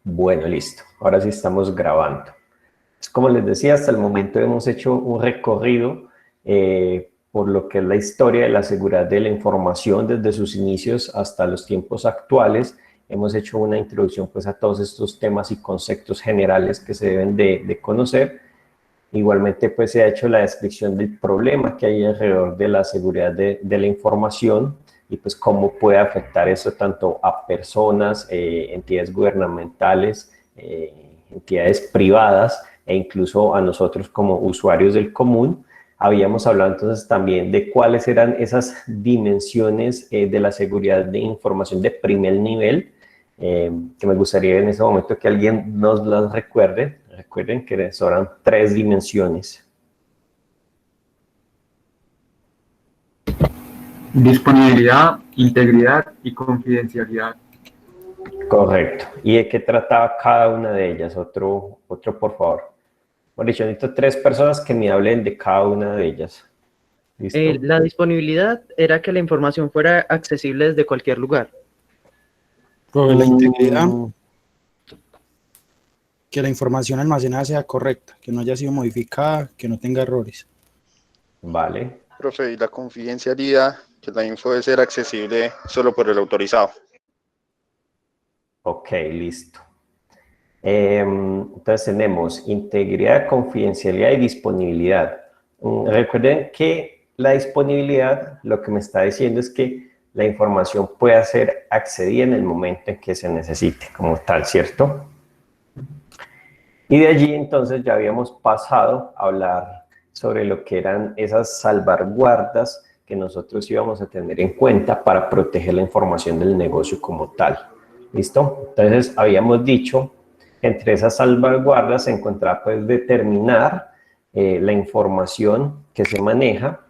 Bueno, listo. Ahora sí estamos grabando. Como les decía, hasta el momento hemos hecho un recorrido por lo que es la historia de la seguridad de la información desde sus inicios hasta los tiempos actuales. Hemos hecho una introducción pues, a todos estos temas y conceptos generales que se deben de conocer. Igualmente pues, se ha hecho la descripción del problema que hay alrededor de la seguridad de la información y pues cómo puede afectar eso tanto a personas, entidades gubernamentales, entidades privadas e incluso a nosotros como usuarios del común. Habíamos hablado entonces también de cuáles eran esas dimensiones de la seguridad de información de primer nivel, que me gustaría en ese momento que alguien nos las recuerde. Recuerden que eran 3 dimensiones. Disponibilidad, integridad y confidencialidad. Correcto. ¿Y de qué trataba cada una de ellas? Otro por favor. Por dicho, necesito 3 personas que me hablen de cada una de ellas. ¿Listo? La disponibilidad era que la información fuera accesible desde cualquier lugar. La integridad, que la información almacenada sea correcta, que no haya sido modificada, que no tenga errores. Vale. Profe, y la confidencialidad, que la info debe ser accesible solo por el autorizado. Ok, listo. Entonces tenemos integridad, confidencialidad y disponibilidad. Recuerden que la disponibilidad lo que me está diciendo es que la información pueda ser accedida en el momento en que se necesite como tal, ¿cierto? Y de allí entonces ya habíamos pasado a hablar sobre lo que eran esas salvaguardas que nosotros íbamos a tener en cuenta para proteger la información del negocio como tal. ¿Listo? Entonces habíamos dicho que entre esas salvaguardas se encontraba pues determinar la información que se maneja,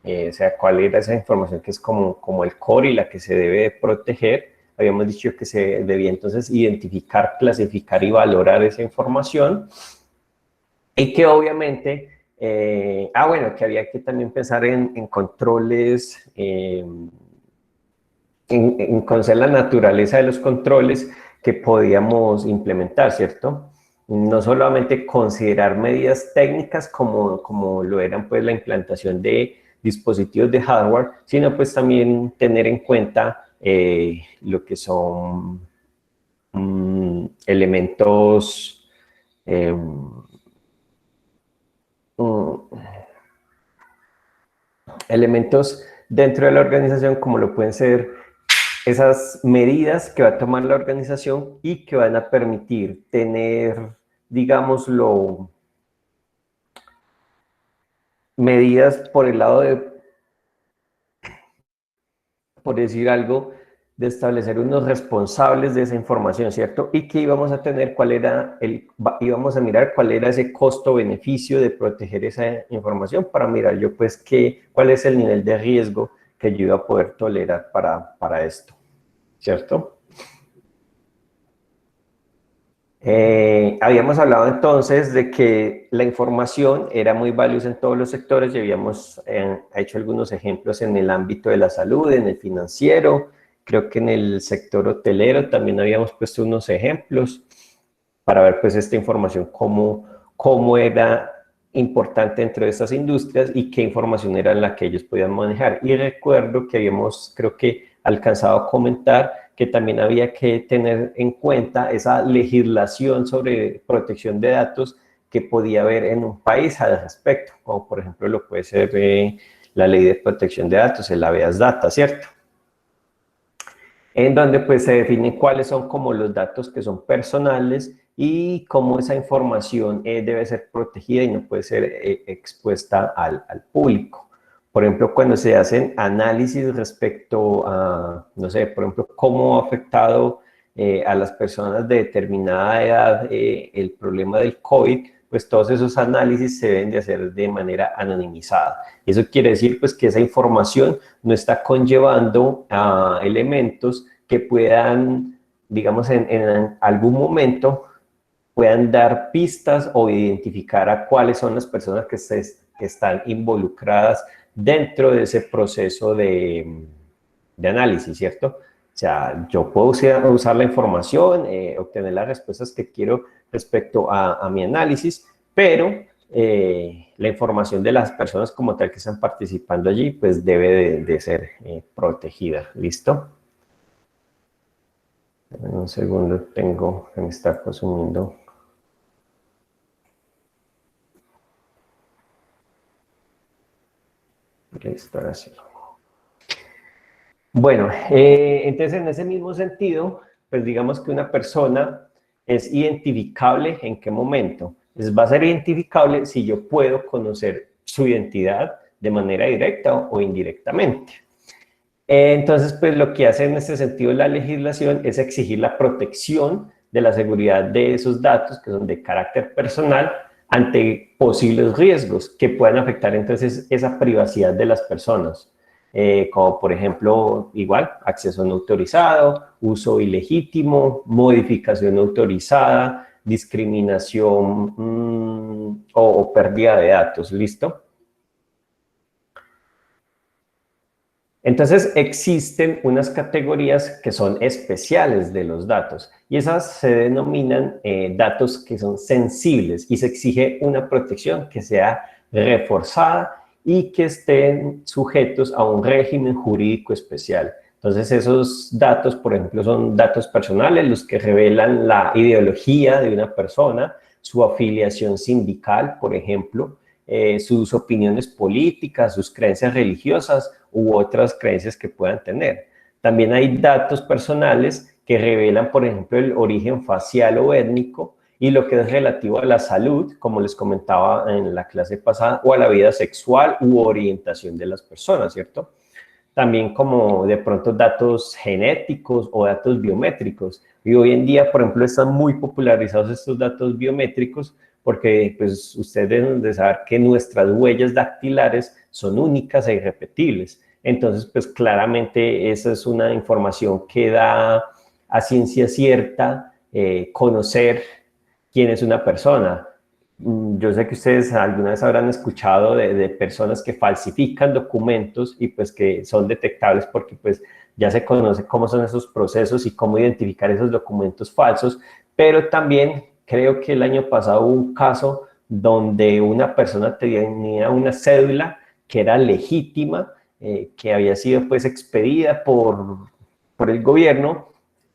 o sea, cuál era esa información que es como el core y la que se debe proteger. Habíamos dicho que se debía entonces identificar, clasificar y valorar esa información y que obviamente, bueno, que había que también pensar en controles, en conocer la naturaleza de los controles que podíamos implementar, ¿cierto? No solamente considerar medidas técnicas como lo eran pues la implantación de dispositivos de hardware, sino pues también tener en cuenta lo que son elementos elementos dentro de la organización como lo pueden ser esas medidas que va a tomar la organización y que van a permitir tener, digámoslo, medidas por el lado de, por decir algo, de establecer unos responsables de esa información, ¿cierto? Y que íbamos a tener íbamos a mirar cuál era ese costo-beneficio de proteger esa información para mirar yo pues cuál es el nivel de riesgo que yo iba a poder tolerar para esto, ¿cierto? Habíamos hablado entonces de que la información era muy valiosa en todos los sectores y habíamos hecho algunos ejemplos en el ámbito de la salud, en el financiero, creo que en el sector hotelero también habíamos puesto unos ejemplos para ver pues esta información cómo era importante dentro de estas industrias y qué información era la que ellos podían manejar. Y recuerdo que habíamos, creo que, alcanzado a comentar que también había que tener en cuenta esa legislación sobre protección de datos que podía haber en un país al respecto, como por ejemplo lo puede ser la ley de protección de datos, el habeas data, ¿cierto? En donde pues se definen cuáles son como los datos que son personales y cómo esa información debe ser protegida y no puede ser expuesta al público. Por ejemplo, cuando se hacen análisis respecto a, no sé, por ejemplo, cómo ha afectado a las personas de determinada edad el problema del COVID, pues todos esos análisis se deben de hacer de manera anonimizada. Eso quiere decir pues que esa información no está conllevando a elementos que puedan, digamos, en algún momento puedan dar pistas o identificar a cuáles son las personas que están involucradas dentro de ese proceso de análisis, ¿cierto? O sea, yo puedo usar la información, obtener las respuestas que quiero respecto a mi análisis, pero la información de las personas como tal que están participando allí, pues debe de ser protegida. ¿Listo? En un segundo que me está consumiendo. Listo, ahora sí. Bueno, entonces en ese mismo sentido, pues digamos que una persona es identificable en qué momento. Pues va a ser identificable si yo puedo conocer su identidad de manera directa o indirectamente. Entonces, pues lo que hace en este sentido la legislación es exigir la protección de la seguridad de esos datos que son de carácter personal ante posibles riesgos que puedan afectar entonces esa privacidad de las personas. Como por ejemplo, igual, acceso no autorizado, uso ilegítimo, modificación no autorizada, discriminación o pérdida de datos, ¿listo? Entonces existen unas categorías que son especiales de los datos y esas se denominan datos que son sensibles y se exige una protección que sea reforzada y que estén sujetos a un régimen jurídico especial. Entonces esos datos, por ejemplo, son datos personales, los que revelan la ideología de una persona, su afiliación sindical, por ejemplo, sus opiniones políticas, sus creencias religiosas u otras creencias que puedan tener. También hay datos personales que revelan, por ejemplo, el origen facial o étnico y lo que es relativo a la salud, como les comentaba en la clase pasada, o a la vida sexual u orientación de las personas, ¿cierto? También como de pronto datos genéticos o datos biométricos. Y hoy en día, por ejemplo, están muy popularizados estos datos biométricos porque pues ustedes deben de saber que nuestras huellas dactilares son únicas e irrepetibles. Entonces, pues claramente esa es una información que da a ciencia cierta conocer quién es una persona. Yo sé que ustedes alguna vez habrán escuchado de personas que falsifican documentos y pues que son detectables porque pues ya se conoce cómo son esos procesos y cómo identificar esos documentos falsos, pero también creo que el año pasado hubo un caso donde una persona tenía una cédula que era legítima, que había sido pues expedida por el gobierno,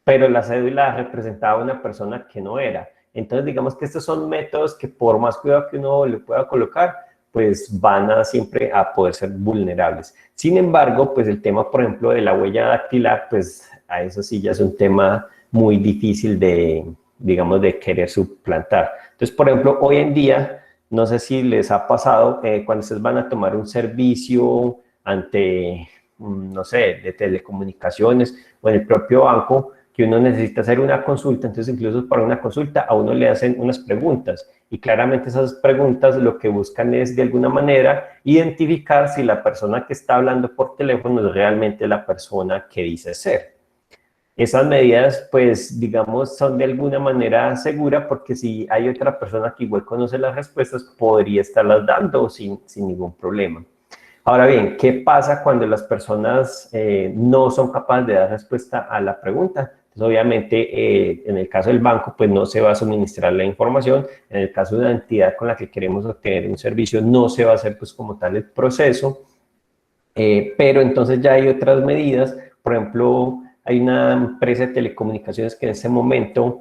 pero la cédula representaba a una persona que no era. Entonces, digamos que estos son métodos que por más cuidado que uno le pueda colocar, pues van a siempre a poder ser vulnerables. Sin embargo, pues el tema, por ejemplo, de la huella dactilar, pues a eso sí ya es un tema muy difícil de, digamos, de querer suplantar. Entonces, por ejemplo, hoy en día, no sé si les ha pasado, cuando ustedes van a tomar un servicio ante, no sé, de telecomunicaciones o en el propio banco, que uno necesita hacer una consulta, entonces incluso para una consulta a uno le hacen unas preguntas y claramente esas preguntas lo que buscan es de alguna manera identificar si la persona que está hablando por teléfono es realmente la persona que dice ser. Esas medidas, pues, digamos, son de alguna manera seguras porque si hay otra persona que igual conoce las respuestas, podría estarlas dando sin ningún problema. Ahora bien, ¿qué pasa cuando las personas no son capaces de dar respuesta a la pregunta? Pues obviamente, en el caso del banco, pues no se va a suministrar la información. En el caso de una entidad con la que queremos obtener un servicio, no se va a hacer pues como tal el proceso. Pero entonces ya hay otras medidas. Por ejemplo, hay una empresa de telecomunicaciones que en este momento,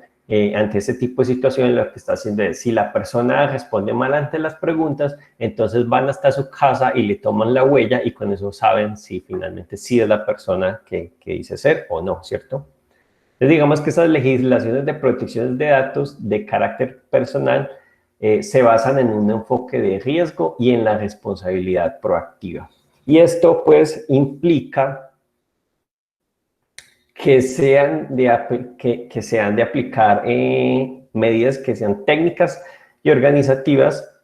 ante este tipo de situaciones, lo que está haciendo es, si la persona responde mal ante las preguntas, entonces van hasta su casa y le toman la huella y con eso saben si finalmente sí es la persona que dice ser o no, ¿cierto? Entonces digamos que esas legislaciones de protección de datos de carácter personal se basan en un enfoque de riesgo y en la responsabilidad proactiva. Y esto pues implica que sean de aplicar medidas que sean técnicas y organizativas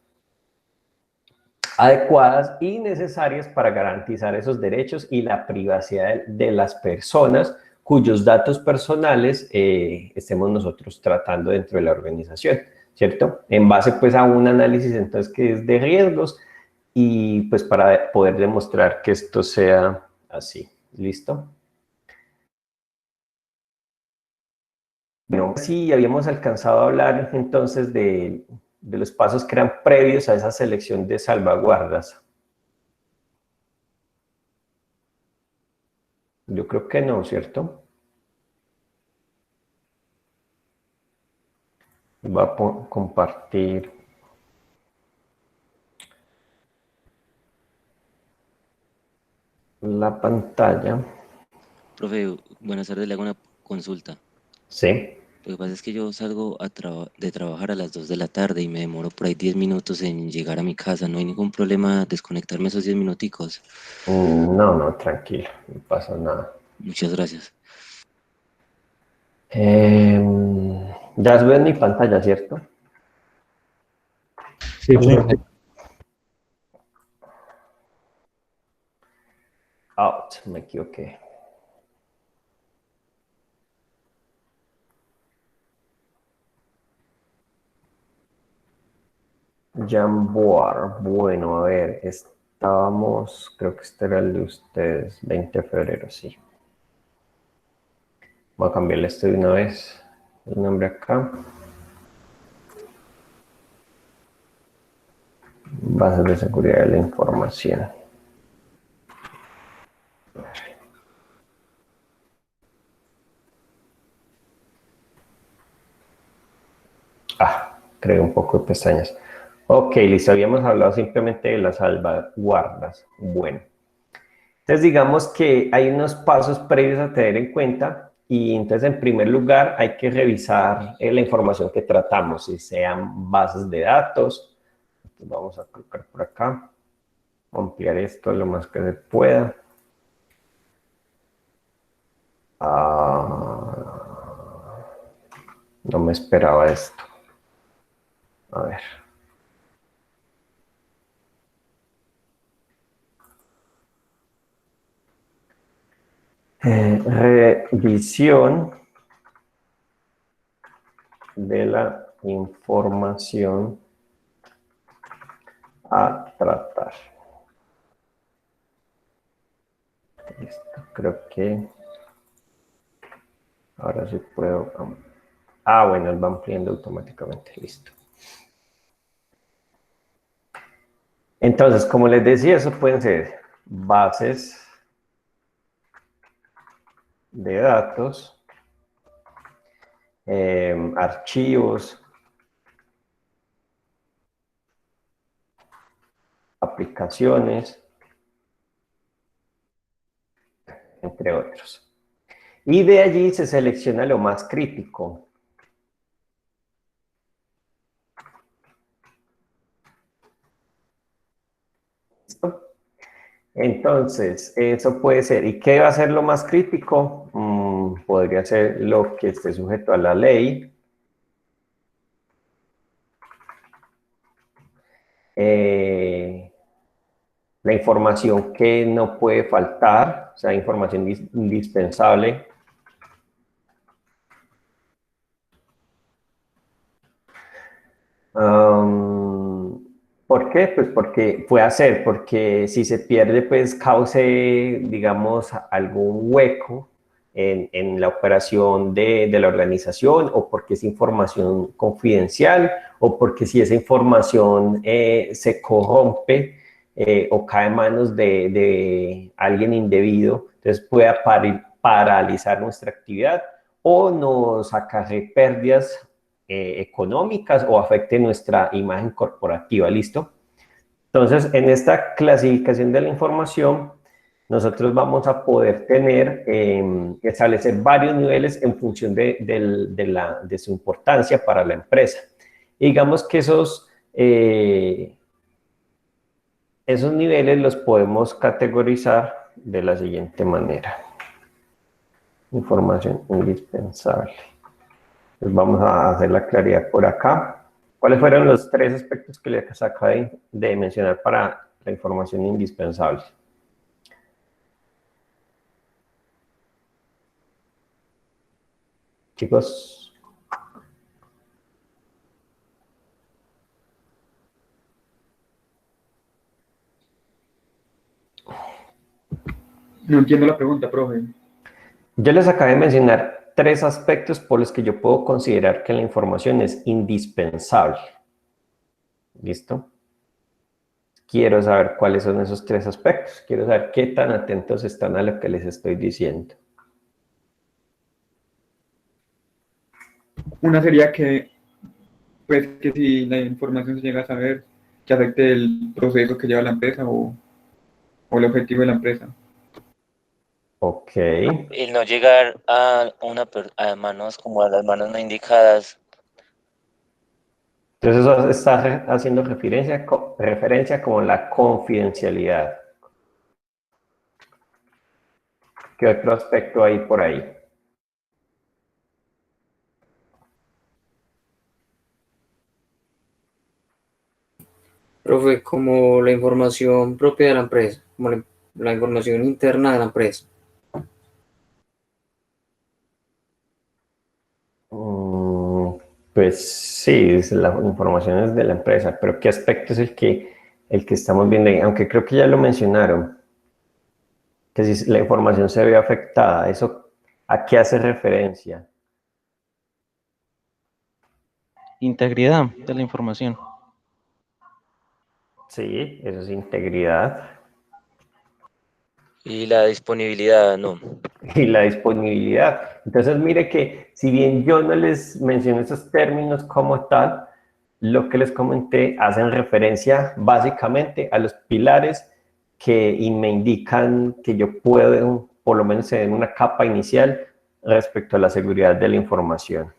adecuadas y necesarias para garantizar esos derechos y la privacidad de las personas cuyos datos personales estemos nosotros tratando dentro de la organización, ¿cierto? En base pues a un análisis entonces que es de riesgos y pues para poder demostrar que esto sea así. ¿Listo? Bueno, sí, habíamos alcanzado a hablar entonces de los pasos que eran previos a esa selección de salvaguardas. Yo creo que no, ¿cierto? Voy a compartir la pantalla. Profe, buenas tardes, le hago una consulta. Sí. Lo que pasa es que yo salgo de trabajar a las 2 de la tarde y me demoro por ahí 10 minutos en llegar a mi casa. ¿No hay ningún problema desconectarme esos 10 minuticos? No, no, tranquilo, no pasa nada. Muchas gracias. Ya ves mi pantalla, ¿cierto? Sí, profe. Out, me equivoqué. Jamboar, bueno, a ver, estábamos, creo que este era el de ustedes, 20 de febrero, sí. Voy a cambiarle esto de una vez, el nombre acá. Bases de seguridad de la información. Creé un poco de pestañas. Ok, listo, habíamos hablado simplemente de las salvaguardas. Bueno, entonces digamos que hay unos pasos previos a tener en cuenta y entonces en primer lugar hay que revisar la información que tratamos, si sean bases de datos. Entonces vamos a clicar por acá, ampliar esto lo más que se pueda. No me esperaba esto. A ver. Revisión de la información a tratar. Listo, creo que ahora sí puedo. Bueno, él va ampliando automáticamente, listo. Entonces, como les decía, eso pueden ser bases de datos, archivos, aplicaciones, entre otros. Y de allí se selecciona lo más crítico. ¿Listo? Entonces, eso puede ser. ¿Y qué va a ser lo más crítico? Podría ser lo que esté sujeto a la ley. La información que no puede faltar, o sea, información indispensable. ¿Por qué? Pues porque puede ser, porque si se pierde, pues cause, digamos, algún hueco en la operación de la organización, o porque es información confidencial, o porque si esa información se corrompe o cae en manos de alguien indebido, entonces puede paralizar nuestra actividad o nos acarre pérdidas económicas o afecte nuestra imagen corporativa, ¿listo? Entonces, en esta clasificación de la información, nosotros vamos a poder tener, establecer varios niveles en función de su importancia para la empresa. Y digamos que esos niveles los podemos categorizar de la siguiente manera. Información indispensable. Pues vamos a hacer la claridad por acá. ¿Cuáles fueron los 3 aspectos que les acabé de mencionar para la información indispensable? Chicos. No entiendo la pregunta, profe. Yo les acabé de mencionar tres aspectos por los que yo puedo considerar que la información es indispensable. ¿Listo? Quiero saber cuáles son esos tres aspectos. Quiero saber qué tan atentos están a lo que les estoy diciendo. Una sería que, pues, que si la información se llega a saber, que afecte el proceso que lleva la empresa o el objetivo de la empresa. Ok. El no llegar a manos como a las manos no indicadas. Entonces eso está haciendo referencia como la confidencialidad. ¿Qué otro aspecto hay por ahí? Profe, como la información propia de la empresa, como la información interna de la empresa. Pues sí, la información es de la empresa, pero ¿qué aspecto es el que estamos viendo ahí? Aunque creo que ya lo mencionaron, que si la información se ve afectada, ¿eso a qué hace referencia? Integridad de la información. Sí, eso es integridad. Y la disponibilidad, no. Y la disponibilidad. Entonces, mire que si bien yo no les menciono esos términos como tal, lo que les comenté hacen referencia básicamente a los pilares y me indican que yo puedo, por lo menos en una capa inicial, respecto a la seguridad de la información.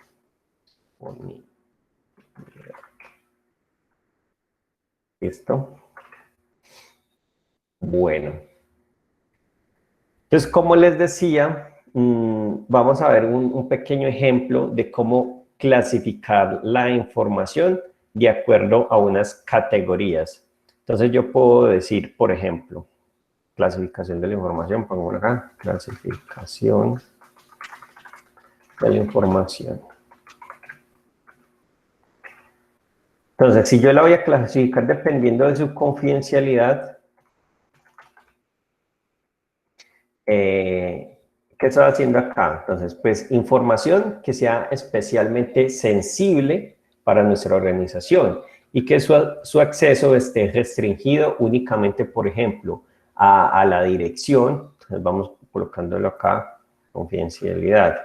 ¿Listo? Bueno. Entonces, como les decía, vamos a ver un pequeño ejemplo de cómo clasificar la información de acuerdo a unas categorías. Entonces, yo puedo decir, por ejemplo, clasificación de la información, pongo acá, clasificación de la información. Entonces, si yo la voy a clasificar dependiendo de su confidencialidad, ¿qué estoy haciendo acá? Entonces, pues información que sea especialmente sensible para nuestra organización y que su acceso esté restringido únicamente, por ejemplo, a la dirección. Entonces, vamos colocándolo acá, confidencialidad,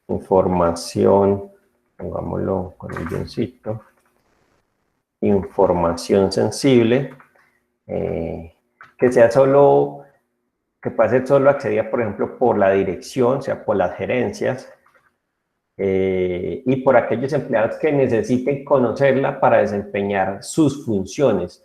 información, pongámoslo con el guioncito, información sensible, que sea solo... que puede ser solo accedida, por ejemplo, por la dirección, o sea, por las gerencias, y por aquellos empleados que necesiten conocerla para desempeñar sus funciones.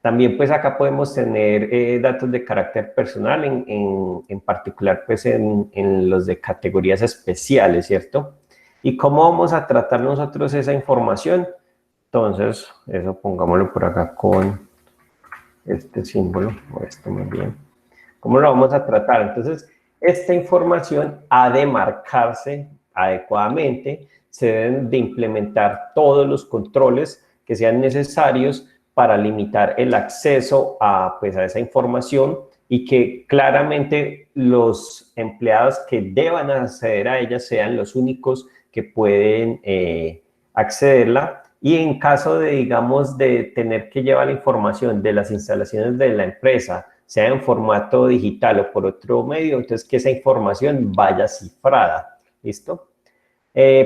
También, pues, acá podemos tener datos de carácter personal, en particular, pues, en los de categorías especiales, ¿cierto? ¿Y cómo vamos a tratar nosotros esa información? Entonces, eso pongámoslo por acá con este símbolo, o esto más bien. ¿Cómo lo vamos a tratar? Entonces, esta información ha de marcarse adecuadamente, se deben de implementar todos los controles que sean necesarios para limitar el acceso pues, a esa información y que claramente los empleados que deban acceder a ella sean los únicos que pueden accederla. Y en caso de, digamos, de tener que llevar la información de las instalaciones de la empresa, sea en formato digital o por otro medio, entonces que esa información vaya cifrada, ¿listo?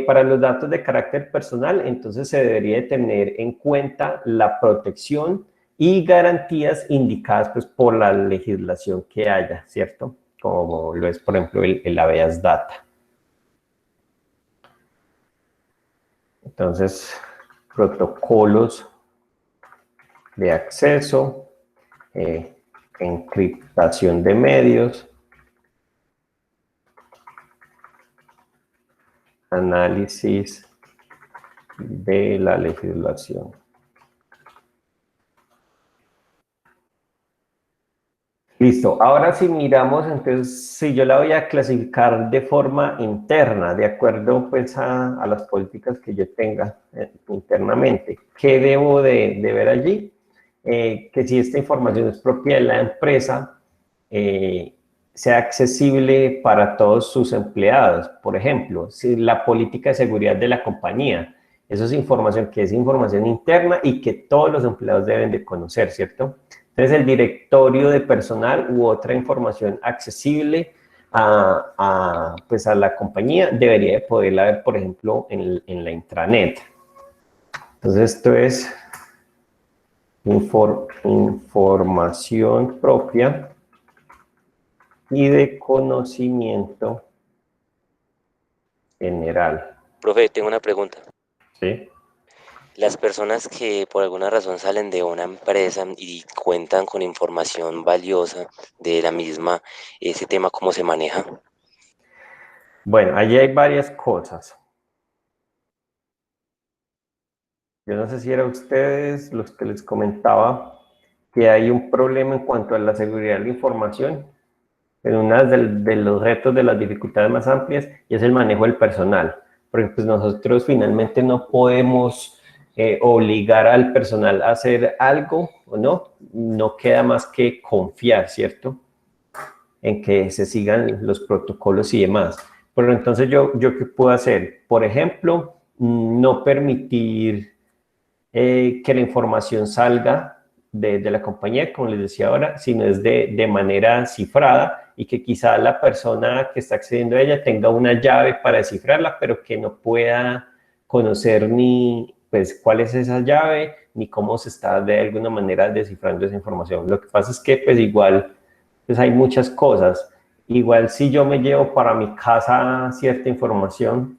Para los datos de carácter personal, entonces se debería de tener en cuenta la protección y garantías indicadas pues, por la legislación que haya, ¿cierto? Como lo es, por ejemplo, el habeas data. Entonces, protocolos de acceso, encriptación de medios, análisis de la legislación. Listo, ahora si miramos, entonces, si yo la voy a clasificar de forma interna, de acuerdo pues a las políticas que yo tenga internamente, ¿qué debo de ver allí? Que si esta información es propia de la empresa, sea accesible para todos sus empleados. Por ejemplo, si la política de seguridad de la compañía, eso es información que es información interna y que todos los empleados deben de conocer, ¿cierto? Entonces, el directorio de personal u otra información accesible pues a la compañía debería de poderla ver, por ejemplo, en la intranet. Entonces, esto es información propia y de conocimiento general. Profe, tengo una pregunta. ¿Sí? Las personas que por alguna razón salen de una empresa y cuentan con información valiosa de la misma, ese tema, ¿cómo se maneja? Bueno, allí hay varias cosas. Yo no sé si eran ustedes los que les comentaba que hay un problema en cuanto a la seguridad de la información. En una de los retos, de las dificultades más amplias, y es el manejo del personal. Porque pues nosotros finalmente no podemos obligar al personal a hacer algo, ¿o no? No queda más que confiar, ¿cierto? En que se sigan los protocolos y demás. Pero entonces, ¿yo qué puedo hacer? Por ejemplo, no permitir que la información salga de la compañía, como les decía ahora, sino es de manera cifrada y que quizá la persona que está accediendo a ella tenga una llave para descifrarla, pero que no pueda conocer ni pues cuál es esa llave, ni cómo se está de alguna manera descifrando esa información. Lo que pasa es que pues igual pues hay muchas cosas. Igual si yo me llevo para mi casa cierta información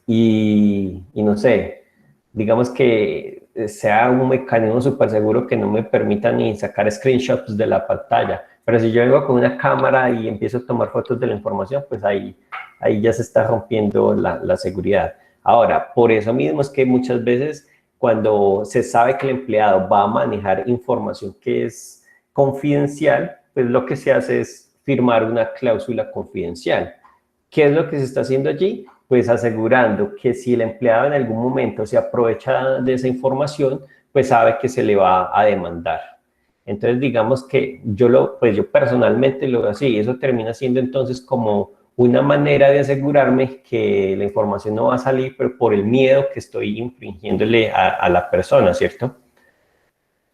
y no sé, digamos que sea un mecanismo súper seguro que no me permita ni sacar screenshots de la pantalla. Pero si yo vengo con una cámara y empiezo a tomar fotos de la información, pues ahí ya se está rompiendo la seguridad. Ahora, por eso mismo es que muchas veces cuando se sabe que el empleado va a manejar información que es confidencial, pues lo que se hace es firmar una cláusula confidencial. ¿Qué es lo que se está haciendo allí? Pues asegurando que si el empleado en algún momento se aprovecha de esa información, pues sabe que se le va a demandar. Entonces, digamos que pues yo personalmente lo veo así. Eso termina siendo entonces como una manera de asegurarme que la información no va a salir, pero por el miedo que estoy infringiéndole a la persona, ¿cierto?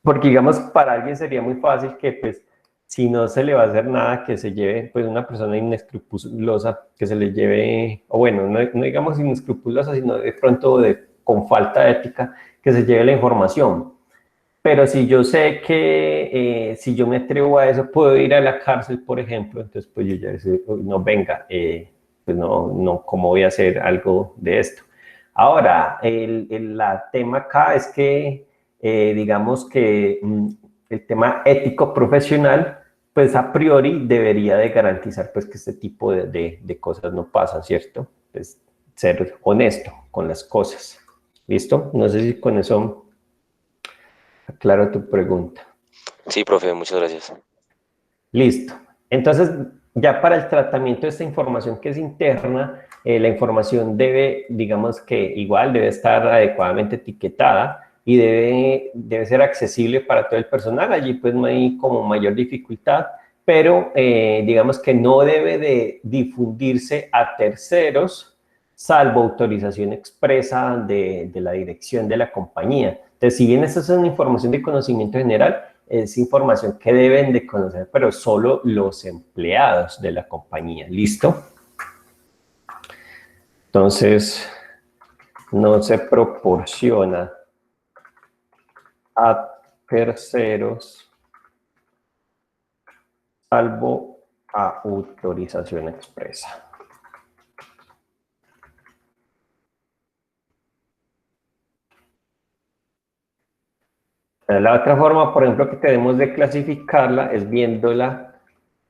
Porque, digamos, para alguien sería muy fácil que, pues, si no se le va a hacer nada, que se lleve, pues, una persona inescrupulosa, que se le lleve, o bueno, no digamos inescrupulosa, sino de pronto con falta de ética, que se lleve la información. Pero si yo sé que si yo me atrevo a eso, puedo ir a la cárcel, por ejemplo, entonces pues yo ya decía, no, venga, pues no, ¿cómo voy a hacer algo de esto? Ahora, el tema acá es que, digamos que el tema ético profesional, pues a priori debería de garantizar pues que este tipo de cosas no pasan, ¿cierto? Pues ser honesto con las cosas. ¿Listo? No sé si con eso aclaro tu pregunta. Sí, profe, muchas gracias. Listo. Entonces, ya para el tratamiento de esta información que es interna, la información debe, digamos que igual debe estar adecuadamente etiquetada y debe ser accesible para todo el personal. Allí pues no hay como mayor dificultad, pero digamos que no debe de difundirse a terceros, salvo autorización expresa de la dirección de la compañía. Entonces, si bien esta es una información de conocimiento general, es información que deben de conocer, pero solo los empleados de la compañía. ¿Listo? Entonces, no se proporciona a terceros, salvo a autorización expresa. La otra forma, por ejemplo, que tenemos de clasificarla es viéndola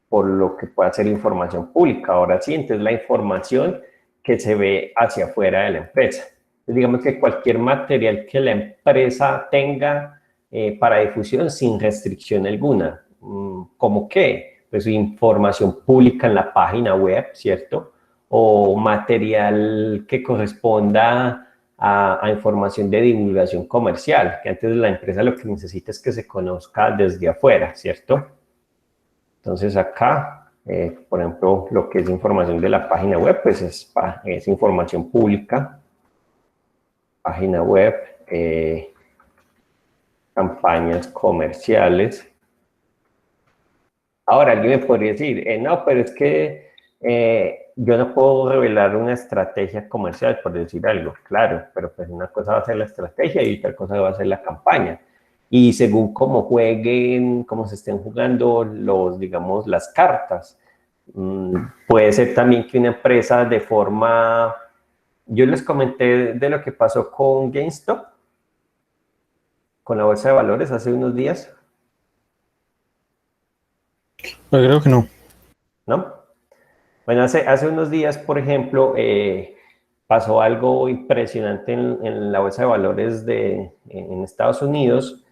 por lo que pueda ser información pública. Ahora sí, entonces la información que se ve hacia afuera de la empresa. Entonces, digamos que cualquier material que la empresa tenga para difusión sin restricción alguna. ¿Cómo qué? Pues información pública en la página web, ¿cierto? O material que corresponda a información de divulgación comercial, que antes la empresa lo que necesita es que se conozca desde afuera, ¿cierto? Entonces acá Por ejemplo, lo que es información de la página web, pues es información pública. Página web, campañas comerciales. Ahora, alguien me podría decir, no, pero es que yo no puedo revelar una estrategia comercial, por decir algo. Claro, pero pues una cosa va a ser la estrategia y otra cosa va a ser la campaña. Y según cómo jueguen, cómo se estén jugando digamos, las cartas, puede ser también que una empresa de forma... Yo les comenté de lo que pasó con GameStop, con la bolsa de valores hace unos días. Pues creo que no. ¿No? Bueno, hace unos días, por ejemplo, pasó algo impresionante en la bolsa de valores en Estados Unidos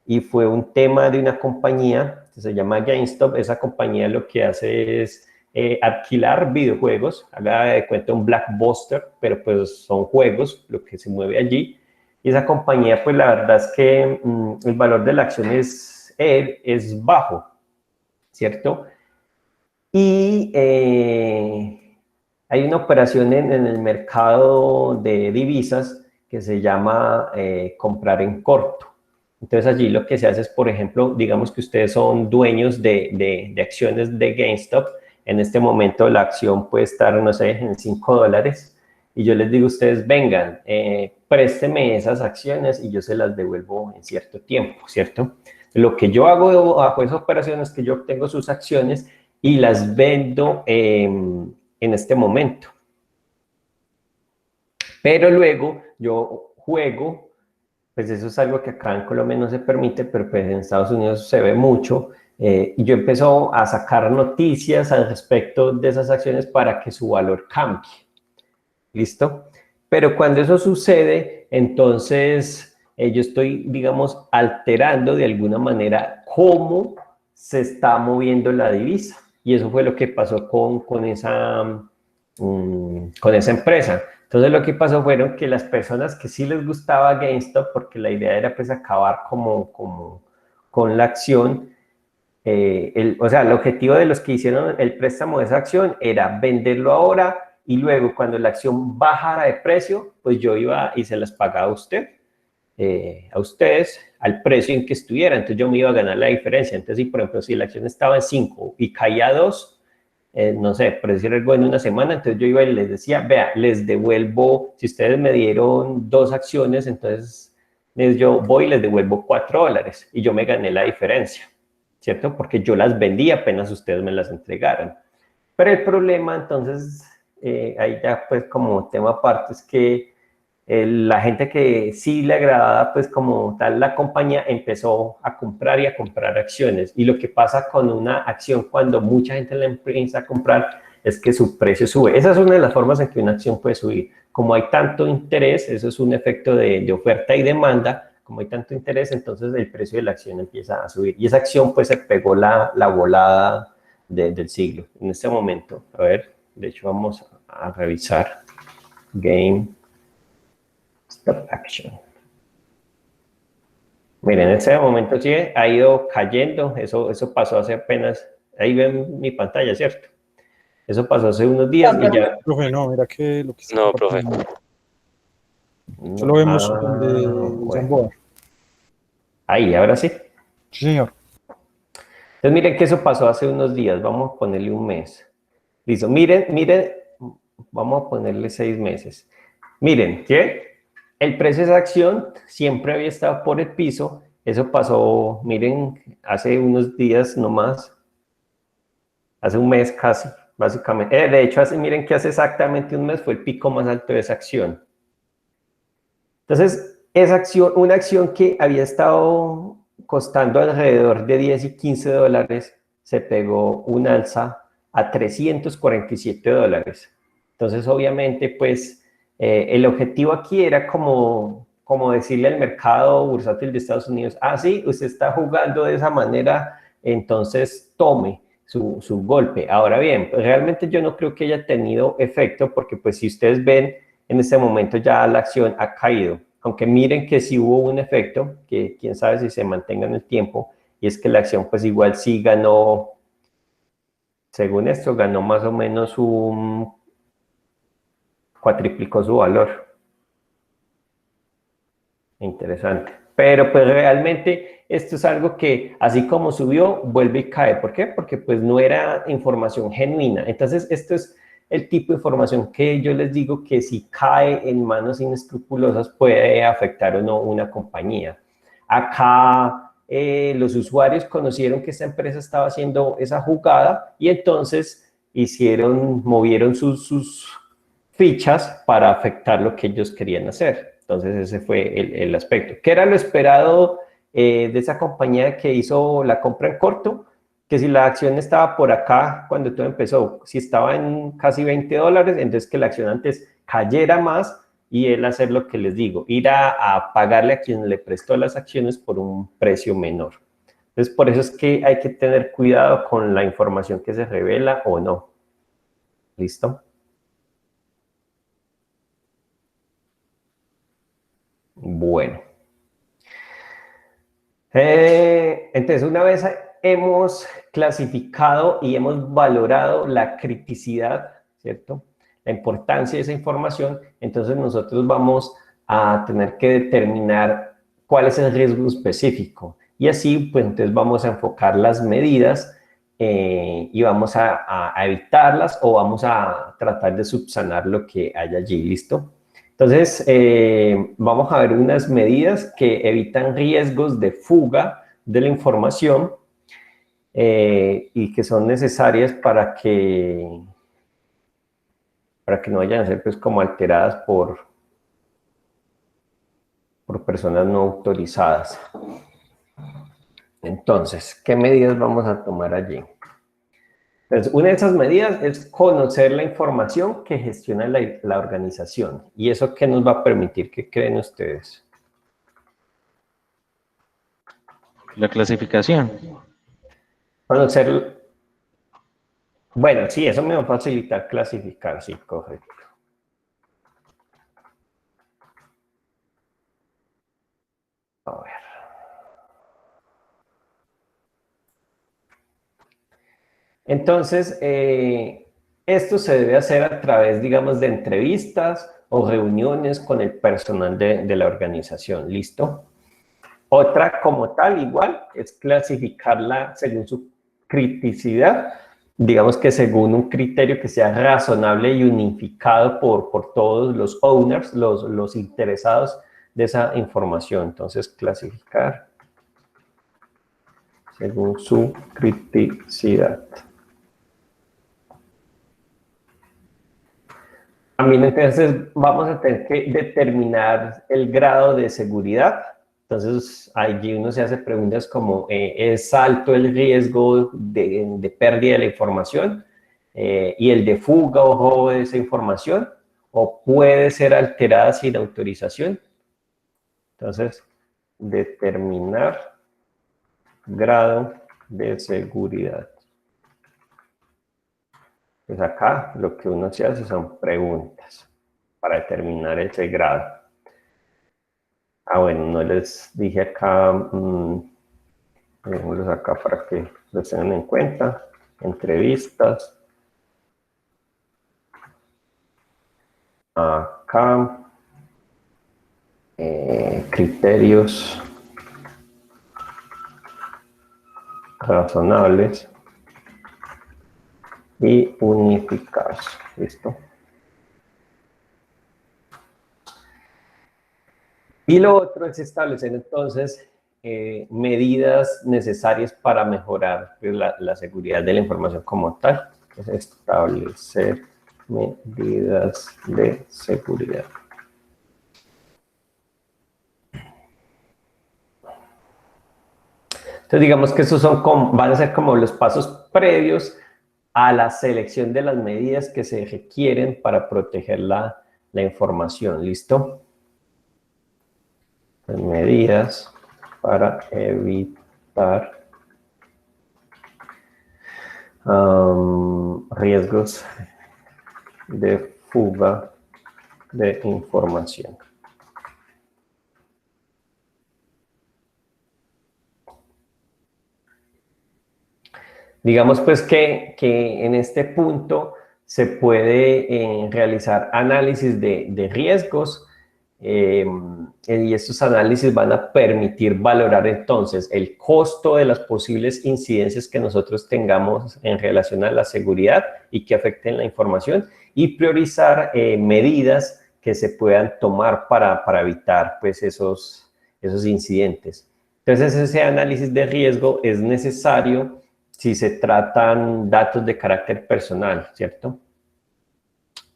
y fue un tema de una compañía que se llama GameStop. Esa compañía lo que hace es alquilar videojuegos, haga de cuenta un Blockbuster, pero pues son juegos lo que se mueve allí. Y esa compañía, pues la verdad es que el valor de la acción es bajo, ¿cierto? Y hay una operación en el mercado de divisas que se llama comprar en corto. Entonces allí lo que se hace es, por ejemplo, digamos que ustedes son dueños de acciones de GameStop. En este momento la acción puede estar, no sé, en $5. Y yo les digo a ustedes, vengan, présteme esas acciones y yo se las devuelvo en cierto tiempo, ¿cierto? Lo que yo hago bajo esa operación es que yo obtengo sus acciones y las vendo en este momento. Pero luego yo juego, pues eso es algo que acá en Colombia no se permite, pero pues en Estados Unidos se ve mucho, y yo empiezo a sacar noticias al respecto de esas acciones para que su valor cambie. ¿Listo? Pero cuando eso sucede, entonces yo estoy, digamos, alterando de alguna manera cómo se está moviendo la divisa. Y eso fue lo que pasó con esa empresa. Entonces lo que pasó fueron que las personas que sí les gustaba GameStop, porque la idea era pues acabar con la acción, o sea, el objetivo de los que hicieron el préstamo de esa acción era venderlo ahora y luego cuando la acción bajara de precio, pues yo iba y se las pagaba a ustedes al precio en que estuviera. Entonces yo me iba a ganar la diferencia. Entonces, por ejemplo, si la acción estaba en 5 y caía a 2, no sé, por decir algo en una semana, entonces yo iba y les decía, vea, les devuelvo, si ustedes me dieron 2 acciones, entonces yo voy y les devuelvo $4 y yo me gané la diferencia, ¿cierto? Porque yo las vendí apenas ustedes me las entregaron. Pero el problema, entonces, ahí ya pues como tema aparte, es que la gente que sí le agradaba pues como tal la compañía empezó a comprar y a comprar acciones. Y lo que pasa con una acción cuando mucha gente la empieza a comprar es que su precio sube. Esa es una de las formas en que una acción puede subir. Como hay tanto interés, eso es un efecto de oferta y demanda, como hay tanto interés, entonces el precio de la acción empieza a subir. Y esa acción pues se pegó la volada del siglo. En este momento, a ver, de hecho vamos a revisar GameStop Action. Miren, en este momento sí ha ido cayendo, eso pasó hace apenas, ahí ven mi pantalla, ¿cierto? Eso pasó hace unos días y ya... Profe, no, mira que lo que está No, profe. Solo vemos donde bueno. Ahí, ahora sí. Sí, señor. Entonces miren que eso pasó hace unos días, vamos a ponerle un mes. Listo, miren, vamos a ponerle 6 meses. Miren, ¿qué? El precio de esa acción siempre había estado por el piso, eso pasó, miren, hace unos días nomás, hace un mes casi, básicamente. De hecho, miren que hace exactamente un mes fue el pico más alto de esa acción. Entonces, esa acción, una acción que había estado costando alrededor de 10 y 15 dólares, se pegó un alza a 347 dólares. Entonces, obviamente, pues, el objetivo aquí era como decirle al mercado bursátil de Estados Unidos, sí, usted está jugando de esa manera, entonces tome su golpe. Ahora bien, realmente yo no creo que haya tenido efecto, porque pues si ustedes ven, en este momento ya la acción ha caído. Aunque miren que sí hubo un efecto, que quién sabe si se mantenga en el tiempo, y es que la acción pues igual sí ganó según esto, ganó más o menos cuatriplicó su valor. Interesante. Pero pues realmente esto es algo que así como subió, vuelve y cae. ¿Por qué? Porque pues no era información genuina. Entonces esto es el tipo de información que yo les digo que si cae en manos inescrupulosas puede afectar o no una compañía. Acá los usuarios conocieron que esta empresa estaba haciendo esa jugada y entonces movieron sus fichas para afectar lo que ellos querían hacer. Entonces ese fue el aspecto. ¿Qué era lo esperado de esa compañía que hizo la compra en corto? Que si la acción estaba por acá cuando todo empezó, si estaba en casi $20, entonces que la acción antes cayera más y él hacer lo que les digo, ir a pagarle a quien le prestó las acciones por un precio menor. Entonces por eso es que hay que tener cuidado con la información que se revela o no. ¿Listo? Bueno. Entonces, una vez hemos clasificado y hemos valorado la criticidad, ¿cierto? La importancia de esa información, entonces nosotros vamos a tener que determinar cuál es el riesgo específico. Y así, pues, entonces vamos a enfocar las medidas y vamos a evitarlas o vamos a tratar de subsanar lo que hay allí, ¿listo? Entonces, vamos a ver unas medidas que evitan riesgos de fuga de la información y que son necesarias para que no vayan a ser pues, como alteradas por personas no autorizadas. Entonces, ¿qué medidas vamos a tomar allí? Entonces, una de esas medidas es conocer la información que gestiona la organización. ¿Y eso qué nos va a permitir? ¿Qué creen ustedes? La clasificación. Conocer... Bueno, sí, eso me va a facilitar clasificar, sí, correcto. A ver. Entonces, esto se debe hacer a través, digamos, de entrevistas o reuniones con el personal de la organización, ¿listo? Otra, como tal, igual, es clasificarla según su criticidad, digamos que según un criterio que sea razonable y unificado por todos los owners, los interesados de esa información. Entonces, clasificar según su criticidad. También entonces vamos a tener que determinar el grado de seguridad. Entonces allí uno se hace preguntas como, ¿es alto el riesgo de pérdida de la información y el de fuga o robo de esa información? ¿O puede ser alterada sin autorización? Entonces, determinar grado de seguridad. Pues acá lo que uno se hace son preguntas para determinar ese grado. Ah, bueno, no les dije acá, dejémoslos acá para que los tengan en cuenta. Entrevistas. Acá. Criterios razonables y unificados. ¿Listo? Y lo otro es establecer entonces medidas necesarias para mejorar pues, la seguridad de la información como tal. Entonces, establecer medidas de seguridad. Entonces, digamos que esos van a ser como los pasos previos a la selección de las medidas que se requieren para proteger la información. ¿Listo? Medidas para evitar riesgos de fuga de información. Digamos pues que en este punto se puede realizar análisis de riesgos, y estos análisis van a permitir valorar entonces el costo de las posibles incidencias que nosotros tengamos en relación a la seguridad y que afecten la información, y priorizar medidas que se puedan tomar para evitar pues esos incidentes. Entonces ese análisis de riesgo es necesario si se tratan datos de carácter personal, ¿cierto?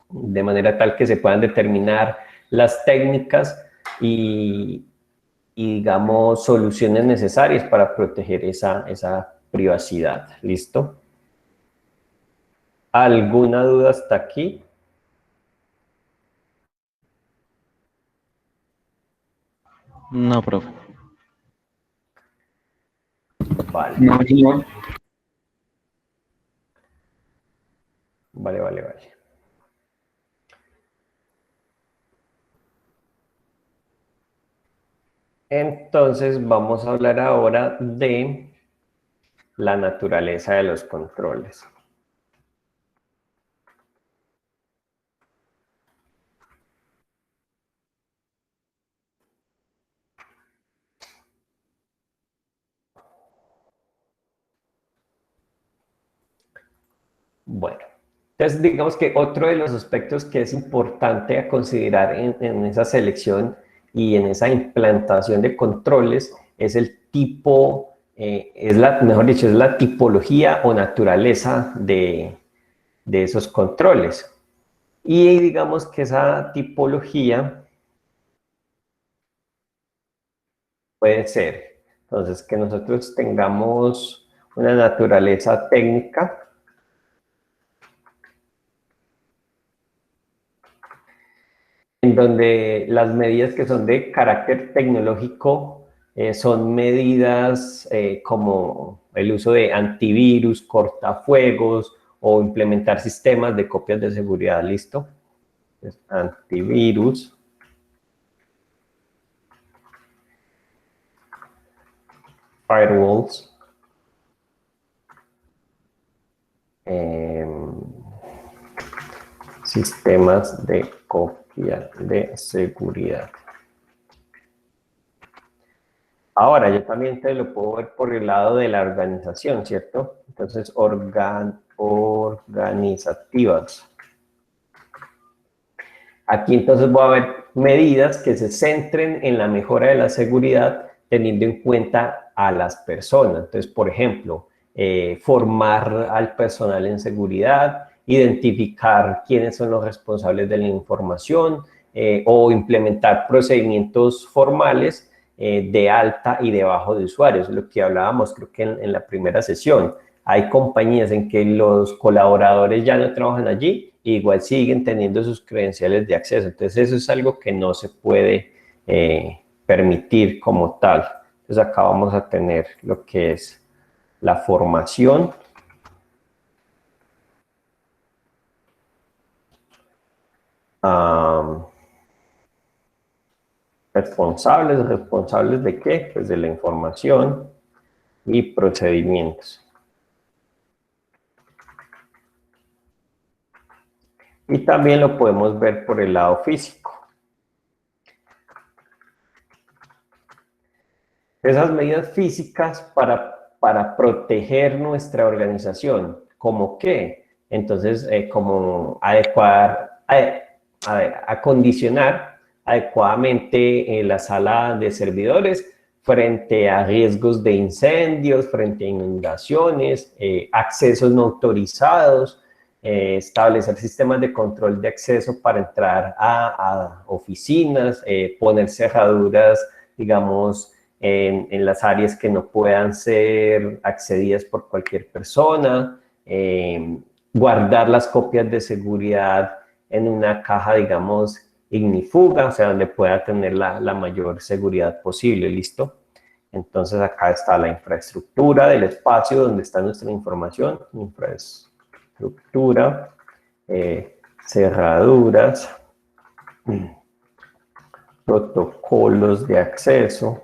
De manera tal que se puedan determinar las técnicas y digamos, soluciones necesarias para proteger esa privacidad. ¿Listo? ¿Alguna duda hasta aquí? No, profe. Vale, No, señor. vale. Entonces vamos a hablar ahora de la naturaleza de los controles. Bueno, entonces digamos que otro de los aspectos que es importante a considerar en esa selección y en esa implantación de controles es el tipo, mejor dicho, es la tipología o naturaleza de esos controles. Y digamos que esa tipología puede ser, entonces, que nosotros tengamos una naturaleza técnica, en donde las medidas que son de carácter tecnológico son medidas como el uso de antivirus, cortafuegos o implementar sistemas de copias de seguridad. ¿Listo? Entonces, antivirus, firewalls, sistemas de copia de seguridad. Ahora, yo también te lo puedo ver por el lado de la organización, ¿cierto? Entonces, organizativas. Aquí entonces voy a ver medidas que se centren en la mejora de la seguridad teniendo en cuenta a las personas. Entonces, por ejemplo, formar al personal en seguridad, identificar quiénes son los responsables de la información, o implementar procedimientos formales de alta y de bajo de usuarios, lo que hablábamos creo que en la primera sesión. Hay compañías en que los colaboradores ya no trabajan allí, igual siguen teniendo sus credenciales de acceso. Entonces eso es algo que no se puede permitir como tal. Entonces acá vamos a tener lo que es la formación, ¿responsables de qué? Pues de la información y procedimientos. Y también lo podemos ver por el lado físico. Esas medidas físicas para proteger nuestra organización, ¿cómo qué? Entonces, como acondicionar adecuadamente la sala de servidores frente a riesgos de incendios, frente a inundaciones, accesos no autorizados, establecer sistemas de control de acceso para entrar a oficinas, poner cerraduras, digamos, en las áreas que no puedan ser accedidas por cualquier persona, guardar las copias de seguridad en una caja, digamos, ignífuga, o sea, donde pueda tener la mayor seguridad posible, ¿listo? Entonces acá está la infraestructura del espacio donde está nuestra información, infraestructura, cerraduras, protocolos de acceso,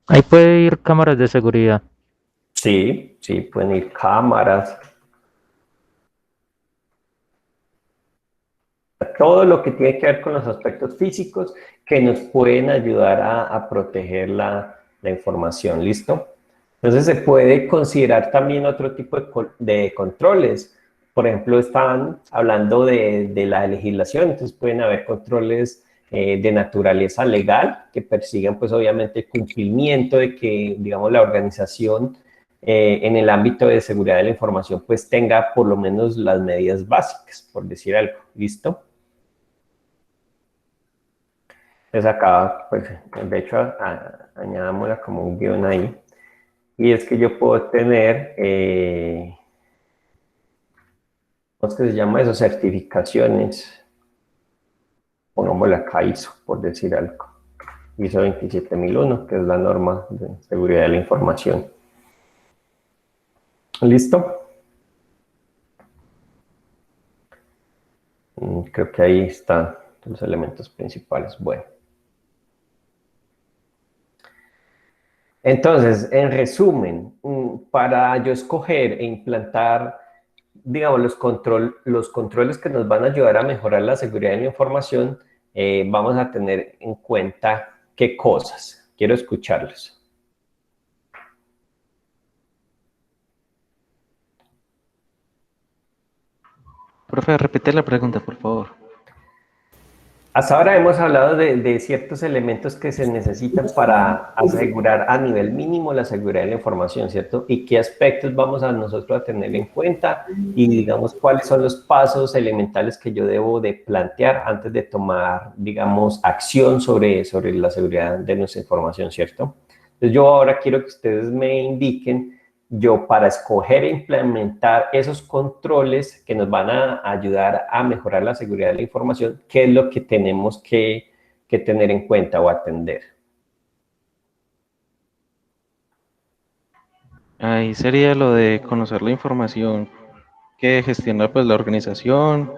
Ahí puede ir cámaras de seguridad. Sí, sí, pueden ir cámaras, todo lo que tiene que ver con los aspectos físicos que nos pueden ayudar a proteger la información, ¿listo? Entonces se puede considerar también otro tipo de controles. Por ejemplo, están hablando de la legislación, entonces pueden haber controles de naturaleza legal que persigan pues obviamente el cumplimiento de que, digamos, la organización en el ámbito de seguridad de la información pues tenga por lo menos las medidas básicas, por decir algo, ¿listo? Entonces acá, pues, de hecho, añadámosla como un guión ahí. Y es que yo puedo tener, ¿cómo es que se llama eso? Certificaciones. Pongámosle acá ISO, por decir algo. ISO 27001, que es la norma de seguridad de la información. ¿Listo? Creo que ahí están los elementos principales. Bueno. Entonces, en resumen, para yo escoger e implantar, digamos, los controles que nos van a ayudar a mejorar la seguridad de la información, vamos a tener en cuenta qué cosas. Quiero escucharlos. Profe, repite la pregunta, por favor. Hasta ahora hemos hablado de ciertos elementos que se necesitan para asegurar a nivel mínimo la seguridad de la información, ¿cierto? Y qué aspectos vamos a nosotros a tener en cuenta y digamos cuáles son los pasos elementales que yo debo de plantear antes de tomar, digamos, acción sobre la seguridad de nuestra información, ¿cierto? Entonces yo ahora quiero que ustedes me indiquen yo para escoger e implementar esos controles que nos van a ayudar a mejorar la seguridad de la información, ¿qué es lo que tenemos que tener en cuenta o atender? Ahí sería lo de conocer la información que gestiona pues la organización,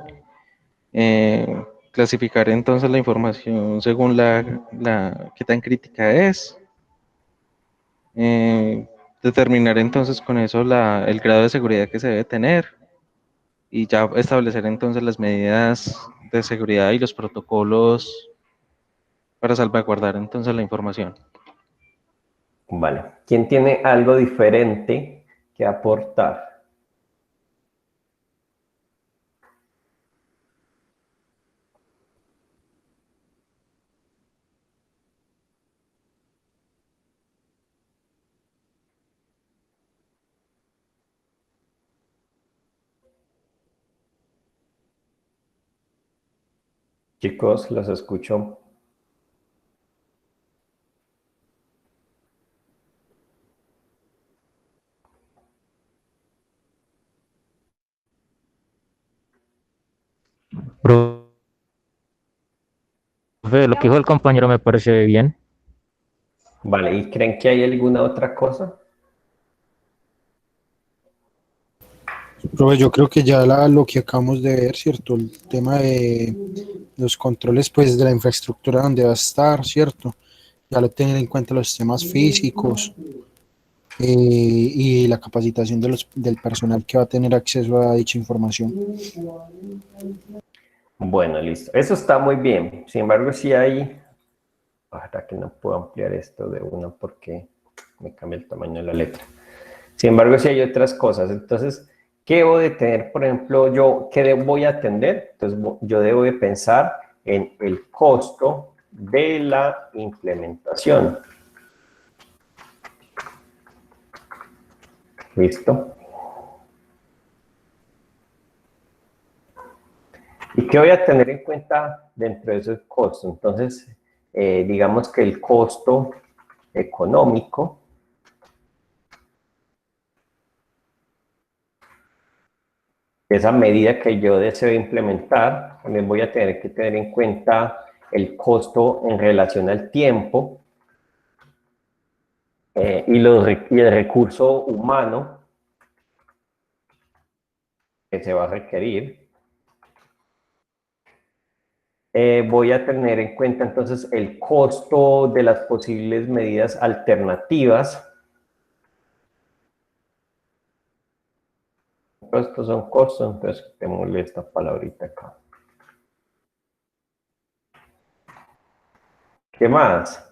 clasificar entonces la información según qué tan crítica es, determinar entonces con eso el grado de seguridad que se debe tener y ya establecer entonces las medidas de seguridad y los protocolos para salvaguardar entonces la información. Vale. ¿Quién tiene algo diferente que aportar? Chicos, los escucho. Profe, lo que dijo el compañero me parece bien. Vale, ¿y creen que hay alguna otra cosa? Profe, yo creo que ya lo que acabamos de ver, ¿cierto? El tema de los controles, pues, de la infraestructura donde va a estar, ¿cierto? Ya lo tener en cuenta los temas físicos y la capacitación del personal que va a tener acceso a dicha información. Bueno, listo. Eso está muy bien. Sin embargo, sí hay... Ahora que no puedo ampliar esto de una porque me cambia el tamaño de la letra. Sin embargo, sí hay otras cosas. Entonces, ¿qué debo de tener? Por ejemplo, yo, ¿qué voy a atender? Entonces, yo debo de pensar en el costo de la implementación. ¿Listo? ¿Y qué voy a tener en cuenta dentro de esos costos? Entonces, digamos que el costo económico, esa medida que yo deseo implementar, también voy a tener que tener en cuenta el costo en relación al tiempo y el recurso humano que se va a requerir. voy a tener en cuenta entonces el costo de las posibles medidas alternativas. Estos son costos, entonces quitémosle esta palabrita acá. ¿Qué más?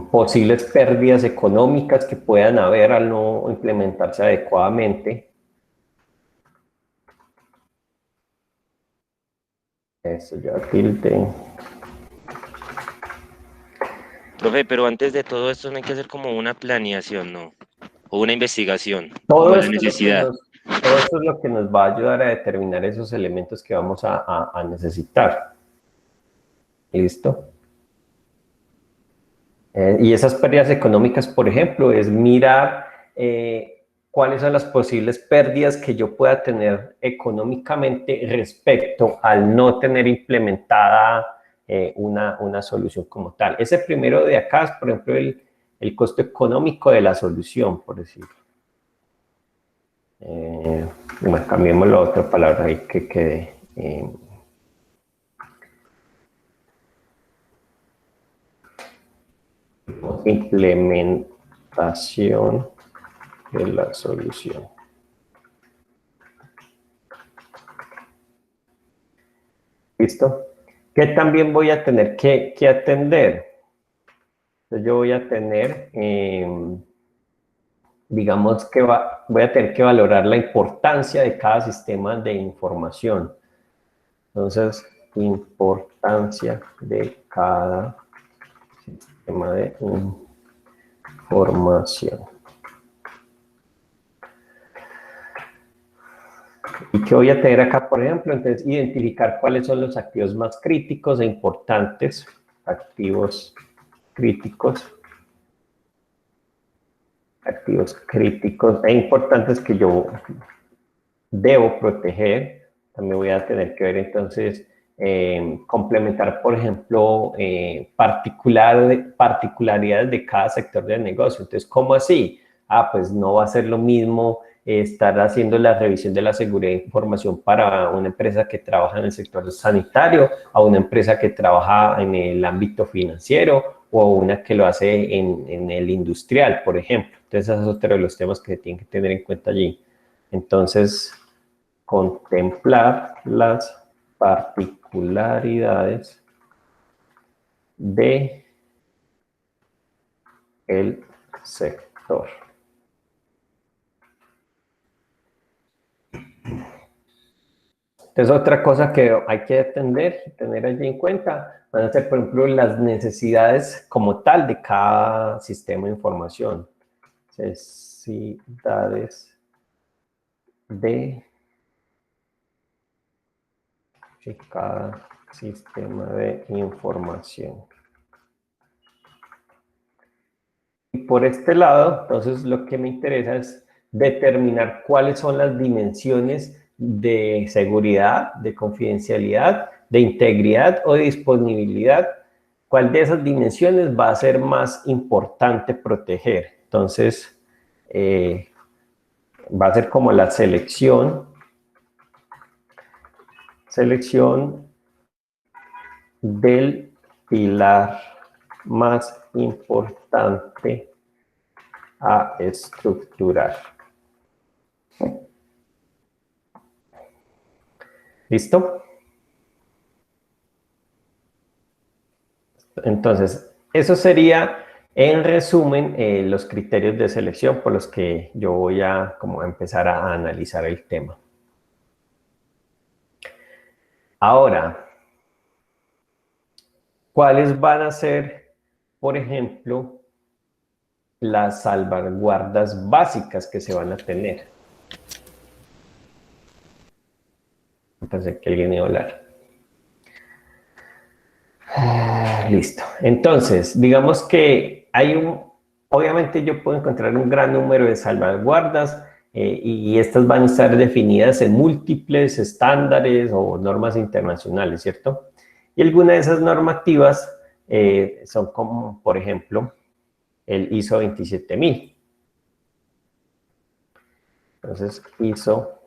Posibles pérdidas económicas que puedan haber al no implementarse adecuadamente. Eso ya tilde. Profe, pero antes de todo esto no hay que hacer como una planeación, ¿no? O una investigación, como Todo de la esto, necesidad. todo esto es lo que nos va a ayudar a determinar esos elementos que vamos a necesitar. ¿Listo? Y esas pérdidas económicas, por ejemplo, es mirar cuáles son las posibles pérdidas que yo pueda tener económicamente respecto al no tener implementada una solución como tal. Ese primero de acá es, por ejemplo, el costo económico de la solución, por decirlo. Bueno, cambiemos la otra palabra ahí que quede. Implementación de la solución. ¿Listo? ¿Qué también voy a tener que atender? Entonces yo voy a tener, digamos que voy a tener que valorar la importancia de cada sistema de información. Entonces, importancia de cada sistema de información. ¿Y qué voy a tener acá, por ejemplo? Entonces, identificar cuáles son los activos más críticos e importantes. Activos críticos e importantes que yo debo proteger. También voy a tener que ver entonces, complementar, por ejemplo, particularidades de cada sector del negocio. Entonces, ¿cómo así? Pues no va a ser lo mismo estar haciendo la revisión de la seguridad de información para una empresa que trabaja en el sector sanitario, a una empresa que trabaja en el ámbito financiero o una que lo hace en el industrial, por ejemplo. Entonces, ese es otro de los temas que tienen que tener en cuenta allí. Entonces, contemplar las particularidades de el sector. Entonces, otra cosa que hay que atender y tener allí en cuenta van a ser, por ejemplo, las necesidades como tal de cada sistema de información. Necesidades de cada sistema de información. Y por este lado, entonces, lo que me interesa es determinar cuáles son las dimensiones de seguridad, de confidencialidad, de integridad o de disponibilidad. ¿Cuál de esas dimensiones va a ser más importante proteger? Entonces, va a ser como la selección del pilar más importante a estructurar. ¿Listo? Entonces, eso sería, en resumen, los criterios de selección por los que yo voy a empezar a analizar el tema. Ahora, ¿cuáles van a ser, por ejemplo, las salvaguardas básicas que se van a tener? Pensé que alguien iba a hablar. Listo. Entonces, digamos que obviamente yo puedo encontrar un gran número de salvaguardas y estas van a estar definidas en múltiples estándares o normas internacionales, ¿cierto? Y algunas de esas normativas son como, por ejemplo, el ISO 27000. Entonces, ISO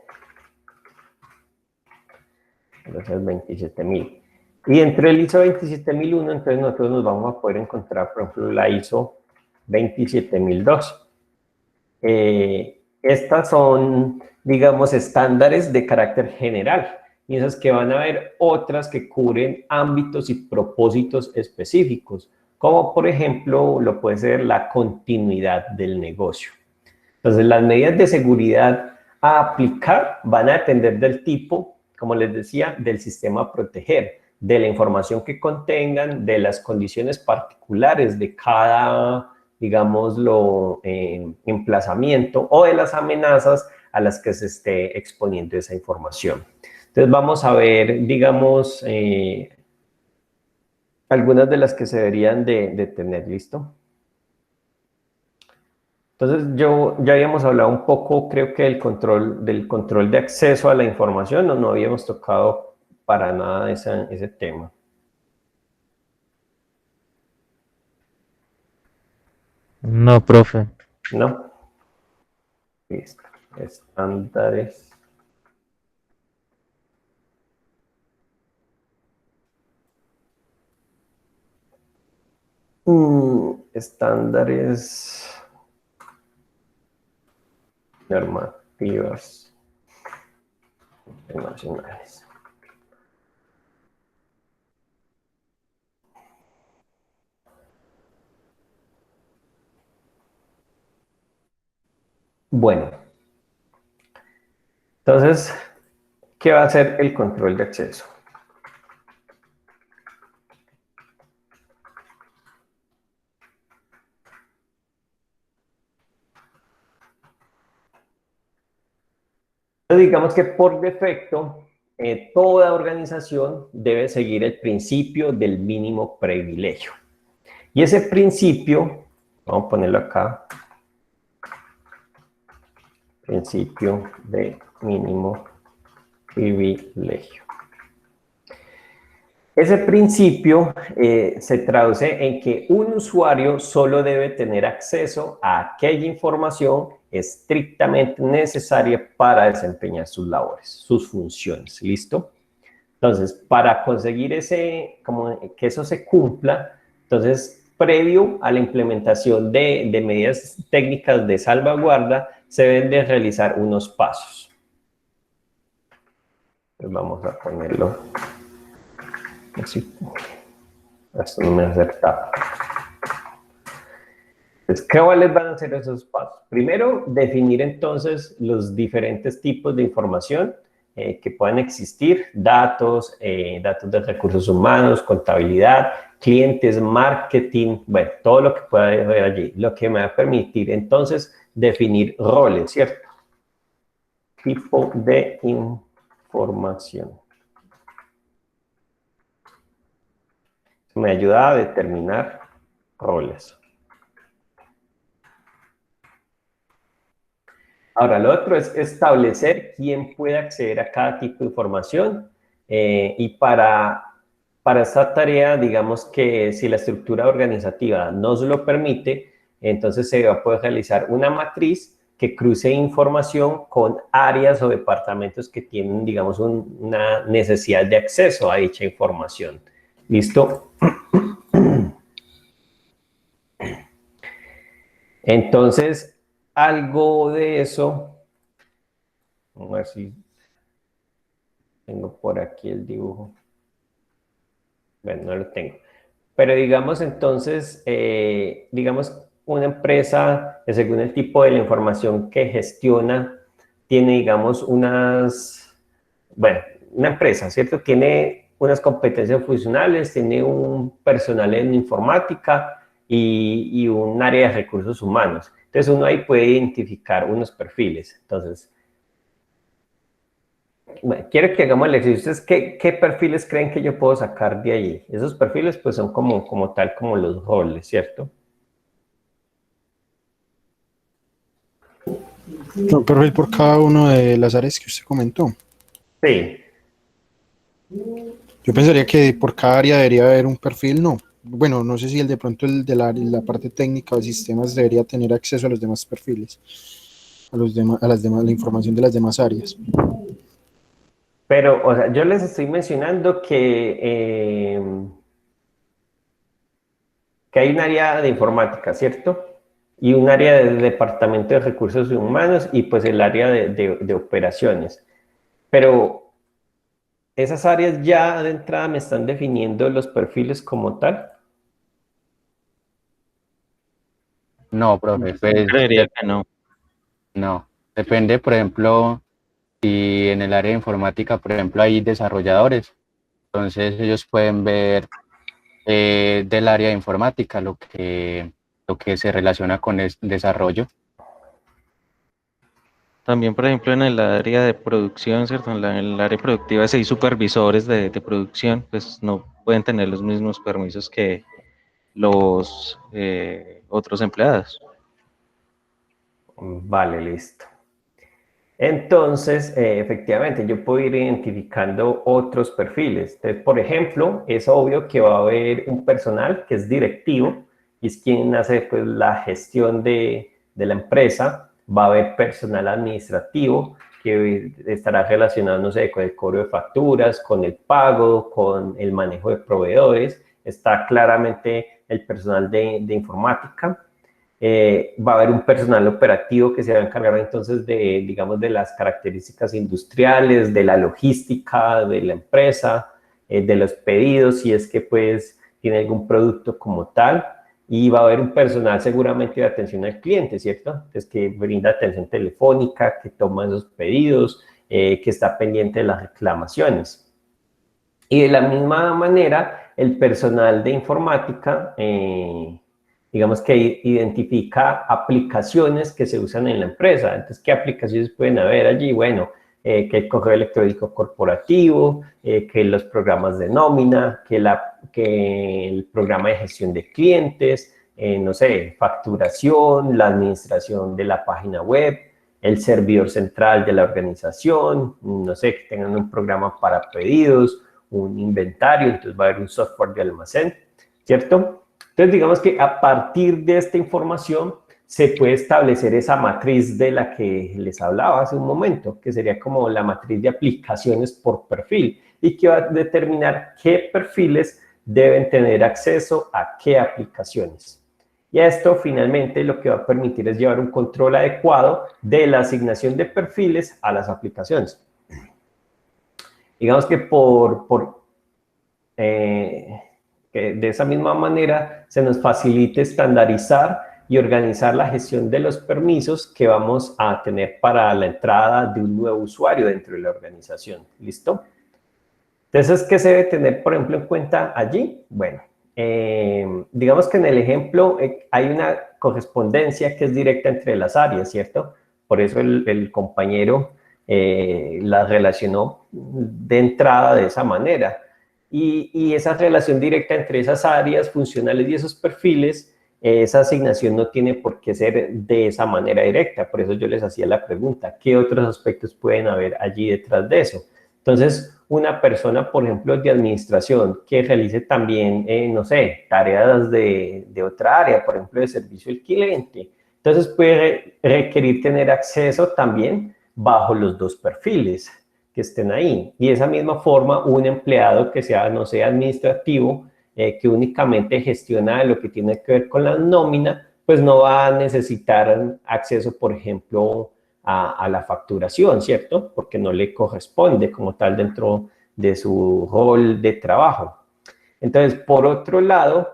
27000. Y entre el ISO 27001, entonces nosotros nos vamos a poder encontrar, por ejemplo, la ISO 27002. Estas son, digamos, estándares de carácter general, y esas que van a haber otras que cubren ámbitos y propósitos específicos, como por ejemplo lo puede ser la continuidad del negocio. Entonces, las medidas de seguridad a aplicar van a depender del tipo, como les decía, del sistema a proteger, de la información que contengan, de las condiciones particulares de cada, digámoslo, emplazamiento o de las amenazas a las que se esté exponiendo esa información. Entonces, vamos a ver, digamos, algunas de las que se deberían de tener, ¿listo? Entonces, ya habíamos hablado un poco, creo que del control de acceso a la información, no habíamos tocado para nada ese tema. No, profe. ¿No? Listo. Estándares. Estándares normativas internacionales. Bueno, entonces, ¿qué va a hacer el control de acceso? Digamos que por defecto, toda organización debe seguir el principio del mínimo privilegio. Y ese principio, vamos a ponerlo acá, principio de mínimo privilegio. Ese principio se traduce en que un usuario solo debe tener acceso a aquella información estrictamente necesaria para desempeñar sus labores, sus funciones, ¿listo? Entonces, para conseguir que eso se cumpla, entonces, previo a la implementación de medidas técnicas de salvaguarda, se deben de realizar unos pasos. Pues vamos a ponerlo así. Esto no me acertaba. Entonces, ¿cuáles van a ser esos pasos? Primero, definir entonces los diferentes tipos de información que puedan existir, datos de recursos humanos, contabilidad, clientes, marketing, bueno, todo lo que pueda haber allí, lo que me va a permitir entonces definir roles, ¿cierto? Tipo de información. Me ayuda a determinar roles. Ahora, lo otro es establecer quién puede acceder a cada tipo de información y para esta tarea, digamos que si la estructura organizativa nos lo permite, entonces se va a poder realizar una matriz que cruce información con áreas o departamentos que tienen, digamos, una necesidad de acceso a dicha información. ¿Listo? Entonces, algo de eso, vamos a ver si tengo por aquí el dibujo. Bueno, no lo tengo. Pero digamos entonces, digamos una empresa, según el tipo de la información que gestiona, tiene, digamos, una empresa, ¿cierto? Tiene unas competencias funcionales, tiene un personal en informática y un área de recursos humanos. Entonces, uno ahí puede identificar unos perfiles. Entonces, bueno, quiero que hagamos el ejercicio. ¿Ustedes qué perfiles creen que yo puedo sacar de allí? Esos perfiles, pues, son como tal, como los roles, ¿cierto? Un perfil por cada uno de las áreas que usted comentó. Sí. Yo pensaría que por cada área debería haber un perfil, ¿no? Bueno, no sé si de pronto el de la parte técnica o de sistemas debería tener acceso a los demás perfiles, a la información de las demás áreas. Sí, sí, sí. Entonces, digamos, entonces, para esta tarea, digamos que si la estructura organizativa nos lo permite, entonces se va a poder realizar una matriz que cruce información con áreas o departamentos que tienen, digamos, una necesidad de acceso a dicha información. ¿Listo? Pero, o sea, yo les estoy mencionando que hay un área de informática, ¿cierto? Y un área de departamento de recursos humanos y pues el área de operaciones. Pero esas áreas ya de entrada me están definiendo los perfiles como tal. No, profe, pues Creería que no. no. Depende, por ejemplo, si en el área de informática, por ejemplo, hay desarrolladores, entonces ellos pueden ver del área de informática lo que se relaciona con el desarrollo. También, por ejemplo, en el área de producción, ¿cierto? En el área productiva, si hay supervisores de producción, pues no pueden tener los mismos permisos que los otros empleados. Vale, listo. Entonces, efectivamente, yo puedo ir identificando otros perfiles. Entonces, por ejemplo, es obvio que va a haber un personal que es directivo y es quien hace pues, la gestión de la empresa. Va a haber personal administrativo que estará relacionado, no sé, con el cobro de facturas, con el pago, con el manejo de proveedores. Está claramente el personal de informática. Va a haber un personal operativo que se va a encargar entonces de, digamos, de las características industriales, de la logística de la empresa, de los pedidos, si es que pues tiene algún producto como tal, y va a haber un personal seguramente de atención al cliente, ¿cierto? Entonces que brinda atención telefónica, que toma esos pedidos, que está pendiente de las reclamaciones. Y de la misma manera, el personal de informática, digamos que identifica aplicaciones que se usan en la empresa. Entonces, ¿qué aplicaciones pueden haber allí? Bueno, que el correo electrónico corporativo, que los programas de nómina, que el programa de gestión de clientes, no sé, facturación, la administración de la página web, el servidor central de la organización, no sé, que tengan un programa para pedidos, un inventario, entonces va a haber un software de almacén, ¿cierto? Entonces, digamos que a partir de esta información se puede establecer esa matriz de la que les hablaba hace un momento, que sería como la matriz de aplicaciones por perfil y que va a determinar qué perfiles deben tener acceso a qué aplicaciones. Y esto finalmente lo que va a permitir es llevar un control adecuado de la asignación de perfiles a las aplicaciones. Digamos que que de esa misma manera se nos facilite estandarizar y organizar la gestión de los permisos que vamos a tener para la entrada de un nuevo usuario dentro de la organización. ¿Listo? Entonces, ¿qué se debe tener, por ejemplo, en cuenta allí? Bueno, digamos que en el ejemplo hay una correspondencia que es directa entre las áreas, ¿cierto? Por eso el compañero la relacionó de entrada de esa manera. Y esa relación directa entre esas áreas funcionales y esos perfiles, esa asignación no tiene por qué ser de esa manera directa. Por eso yo les hacía la pregunta, ¿qué otros aspectos pueden haber allí detrás de eso? Entonces, una persona, por ejemplo, de administración que realice también, no sé, tareas de otra área, por ejemplo, de servicio al cliente. Entonces, puede requerir tener acceso también bajo los dos perfiles que estén ahí. Y de esa misma forma, un empleado que sea, no sé, administrativo, que únicamente gestiona lo que tiene que ver con la nómina, pues no va a necesitar acceso, por ejemplo, a la facturación, ¿cierto? Porque no le corresponde como tal dentro de su rol de trabajo. Entonces, por otro lado,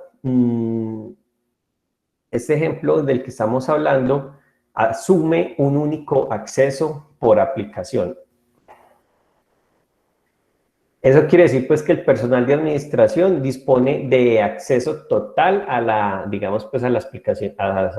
este ejemplo del que estamos hablando asume un único acceso por aplicación. Eso quiere decir pues que el personal de administración dispone de acceso total a digamos pues a las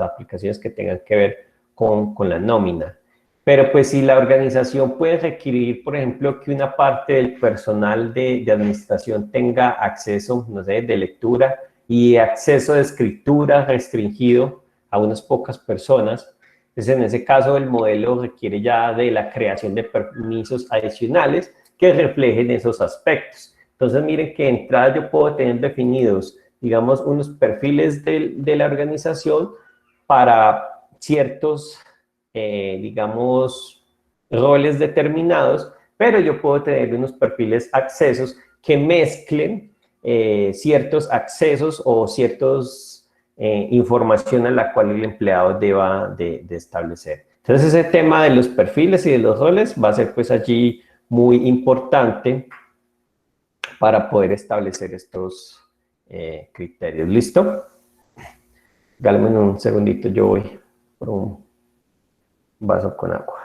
aplicaciones que tengan que ver con la nómina. Pero pues si la organización puede requerir, por ejemplo, que una parte del personal de administración tenga acceso, no sé, de lectura y acceso de escritura restringido a unas pocas personas, pues en ese caso el modelo requiere ya de la creación de permisos adicionales que reflejen esos aspectos. Entonces, miren que de entrada yo puedo tener definidos, digamos, unos perfiles de la organización para ciertos, digamos, roles determinados, pero yo puedo tener unos perfiles accesos que mezclen ciertos accesos o ciertos información a la cual el empleado deba de establecer. Entonces ese tema de los perfiles y de los roles va a ser pues allí muy importante para poder establecer estos criterios. ¿Listo? Dálame un segundito, yo voy por un vaso con agua.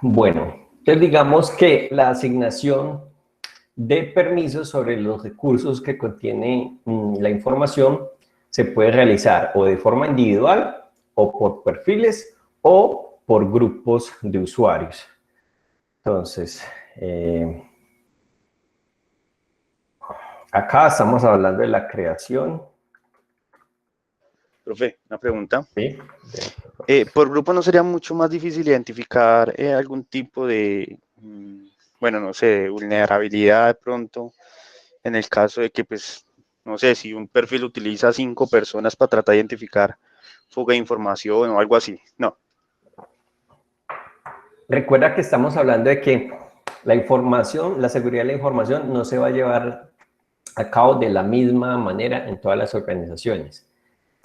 Bueno, entonces digamos que la asignación de permisos sobre los recursos que contiene la información se puede realizar o de forma individual o por perfiles o por grupos de usuarios. Entonces, acá estamos hablando de la creación. Profe, una pregunta. ¿Sí? ¿Por grupo no sería mucho más difícil identificar algún tipo de, bueno, no sé, de vulnerabilidad de pronto, en el caso de que, pues, no sé, si un perfil utiliza 5 personas para tratar de identificar fuga de información o algo así? No. Recuerda que estamos hablando de que la información, la seguridad de la información no se va a llevar a cabo de la misma manera en todas las organizaciones.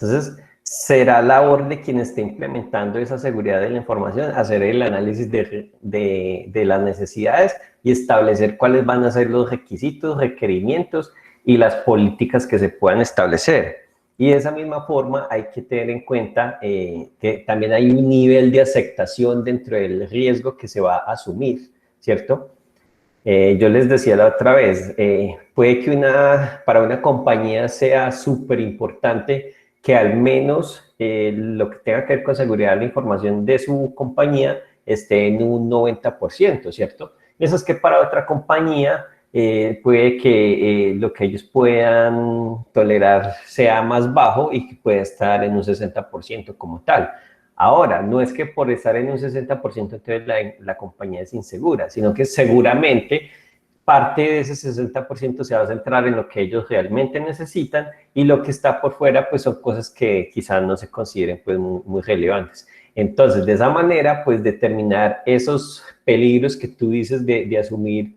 Entonces, será labor de quien esté implementando esa seguridad de la información, hacer el análisis de las necesidades y establecer cuáles van a ser los requisitos, requerimientos y las políticas que se puedan establecer. Y de esa misma forma hay que tener en cuenta que también hay un nivel de aceptación dentro del riesgo que se va a asumir, ¿cierto? Yo les decía la otra vez, puede que para una compañía sea súper importante que al menos lo que tenga que ver con seguridad de la información de su compañía esté en un 90%, ¿cierto? Eso es que para otra compañía puede que lo que ellos puedan tolerar sea más bajo y que pueda estar en un 60% como tal. Ahora, no es que por estar en un 60% entonces la compañía es insegura, sino que seguramente parte de ese 60% se va a centrar en lo que ellos realmente necesitan y lo que está por fuera pues son cosas que quizás no se consideren pues muy relevantes. Entonces, de esa manera, pues determinar esos peligros que tú dices de asumir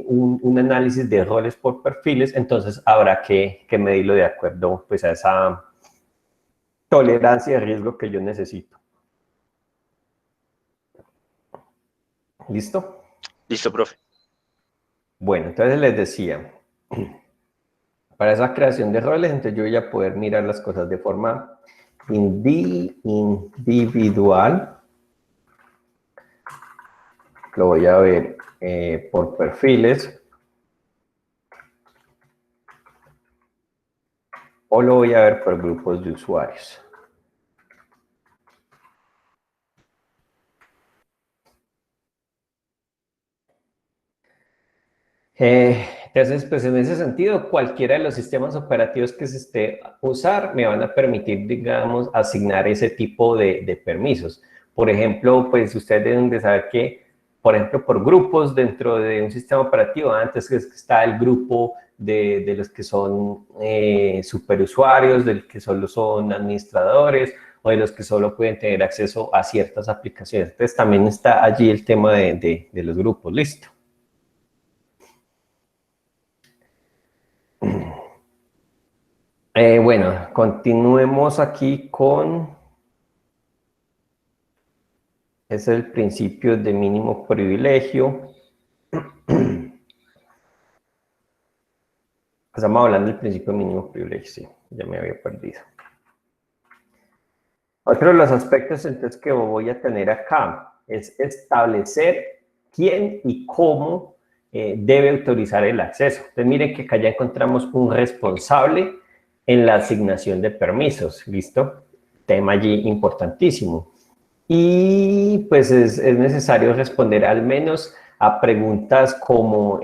un análisis de roles por perfiles, entonces habrá que medirlo de acuerdo pues a esa tolerancia de riesgo que yo necesito. ¿Listo? Listo, profe. Bueno, entonces les decía, para esa creación de roles, entonces yo voy a poder mirar las cosas de forma individual. Lo voy a ver por perfiles. O lo voy a ver por grupos de usuarios. Entonces, pues en ese sentido, cualquiera de los sistemas operativos que se esté usar me van a permitir, digamos, asignar ese tipo de permisos. Por ejemplo, pues ustedes deben de saber que, por ejemplo, por grupos dentro de un sistema operativo, antes está el grupo de los que son superusuarios, del que solo son administradores, o de los que solo pueden tener acceso a ciertas aplicaciones. Entonces, también está allí el tema de los grupos, listo. Bueno, continuemos aquí con... Es el principio de mínimo privilegio. Estamos hablando del principio de mínimo privilegio, sí, ya me había perdido. Otro de los aspectos entonces que voy a tener acá es establecer quién y cómo debe autorizar el acceso. Entonces miren que acá ya encontramos un responsable en la asignación de permisos, ¿listo? Tema allí importantísimo. Y pues es necesario responder al menos a preguntas como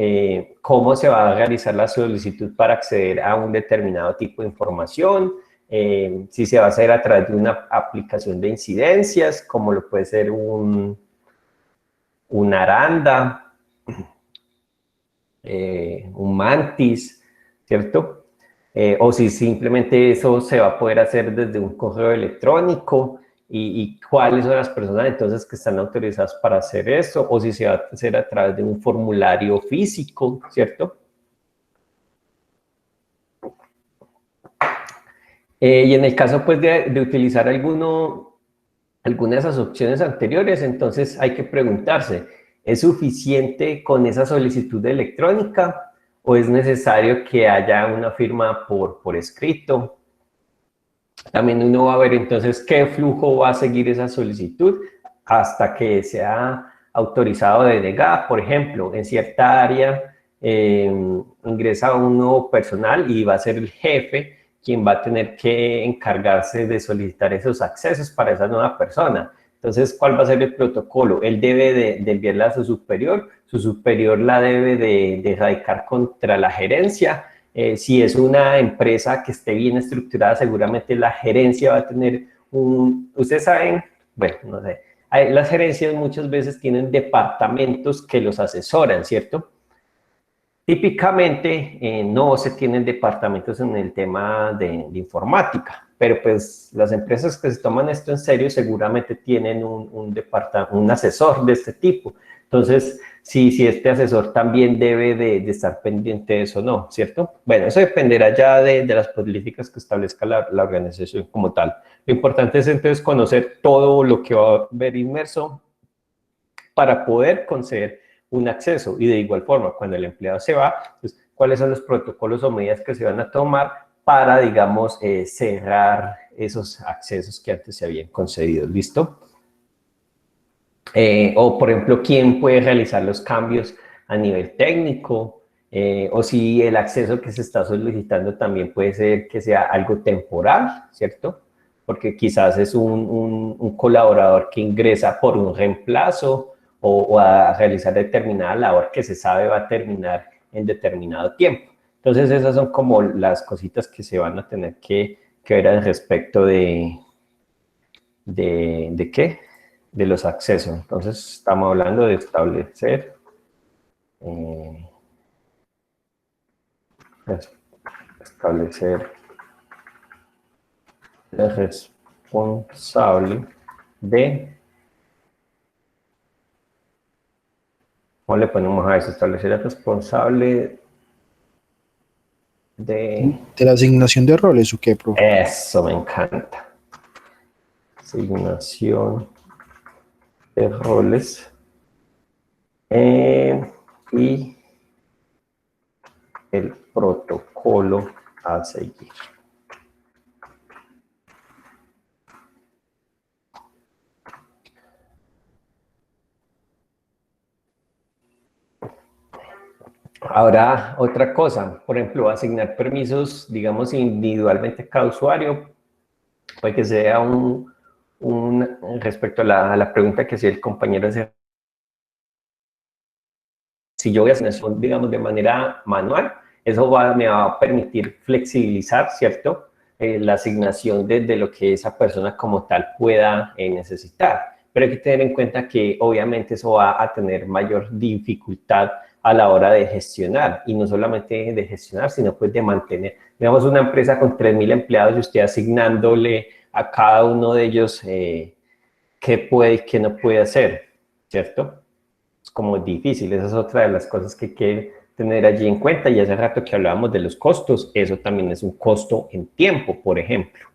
cómo se va a realizar la solicitud para acceder a un determinado tipo de información, si se va a hacer a través de una aplicación de incidencias, como lo puede ser un Aranda, un Mantis, ¿cierto? O si simplemente eso se va a poder hacer desde un correo electrónico y cuáles son las personas entonces que están autorizadas para hacer eso, o si se va a hacer a través de un formulario físico, ¿cierto? Y en el caso pues de utilizar alguna de esas opciones anteriores, entonces hay que preguntarse, ¿es suficiente con esa solicitud electrónica o es necesario que haya una firma por escrito? También uno va a ver entonces qué flujo va a seguir esa solicitud hasta que sea autorizado o denegada. Por ejemplo, en cierta área ingresa un nuevo personal y va a ser el jefe quien va a tener que encargarse de solicitar esos accesos para esa nueva persona. Entonces, ¿cuál va a ser el protocolo? Él debe de enviarla a su superior la debe de radicar contra la gerencia. Si es una empresa que esté bien estructurada, seguramente la gerencia va a tener ustedes saben, bueno, no sé, las gerencias muchas veces tienen departamentos que los asesoran, ¿cierto? Típicamente no se tienen departamentos en el tema de informática, pero pues las empresas que se toman esto en serio seguramente tienen un asesor de este tipo. Entonces, si este asesor también debe de estar pendiente de eso o no, ¿cierto? Bueno, eso dependerá ya de las políticas que establezca la organización como tal. Lo importante es entonces conocer todo lo que va a haber inmerso para poder conceder un acceso. Y de igual forma, cuando el empleado se va, pues, ¿cuáles son los protocolos o medidas que se van a tomar para, digamos, cerrar esos accesos que antes se habían concedido? ¿Listo? O, por ejemplo, ¿quién puede realizar los cambios a nivel técnico? O si el acceso que se está solicitando también puede ser que sea algo temporal, ¿cierto? Porque quizás es un colaborador que ingresa por un reemplazo o a realizar determinada labor que se sabe va a terminar en determinado tiempo. Entonces, esas son como las cositas que se van a tener que ver al respecto ¿de qué? De los accesos. Entonces, estamos hablando de establecer el responsable de, ¿cómo le ponemos a eso? Establecer el responsable de la asignación de roles, ¿o qué, profe? Eso me encanta. Asignación de roles y el protocolo a seguir. Ahora, otra cosa, por ejemplo, asignar permisos, digamos, individualmente a cada usuario, puede que sea respecto a la pregunta que hacía el compañero, si yo voy a asignación, digamos, de manera manual, eso me va a permitir flexibilizar, ¿cierto? La asignación de lo que esa persona como tal pueda necesitar. Pero hay que tener en cuenta que obviamente eso va a tener mayor dificultad a la hora de gestionar, y no solamente de gestionar, sino pues de mantener, digamos, una empresa con 3.000 empleados y usted asignándole a cada uno de ellos qué puede y qué no puede hacer, ¿cierto? Es como difícil, esa es otra de las cosas que hay que tener allí en cuenta. Y hace rato que hablábamos de los costos, eso también es un costo en tiempo, por ejemplo.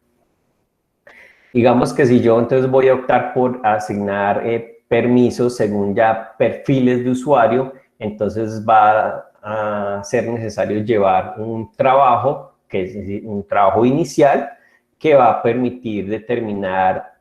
Digamos que si yo entonces voy a optar por asignar permisos según ya perfiles de usuario, entonces va a ser necesario llevar un trabajo, que es un trabajo inicial, que va a permitir determinar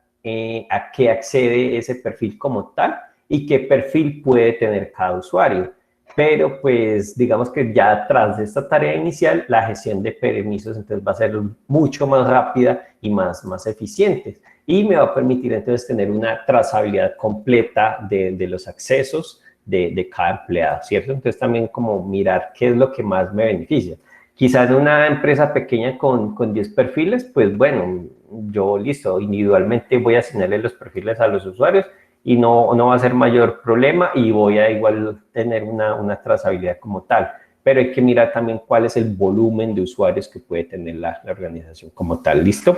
a qué accede ese perfil como tal y qué perfil puede tener cada usuario. Pero pues digamos que ya tras de esta tarea inicial, la gestión de permisos entonces va a ser mucho más rápida y más eficiente. Y me va a permitir entonces tener una trazabilidad completa de los accesos de cada empleado, ¿cierto? Entonces también como mirar qué es lo que más me beneficia. Quizás en una empresa pequeña con 10 perfiles, pues bueno, yo listo, individualmente voy a asignarle los perfiles a los usuarios y no va a ser mayor problema y voy a igual tener una trazabilidad como tal. Pero hay que mirar también cuál es el volumen de usuarios que puede tener la organización como tal. ¿Listo?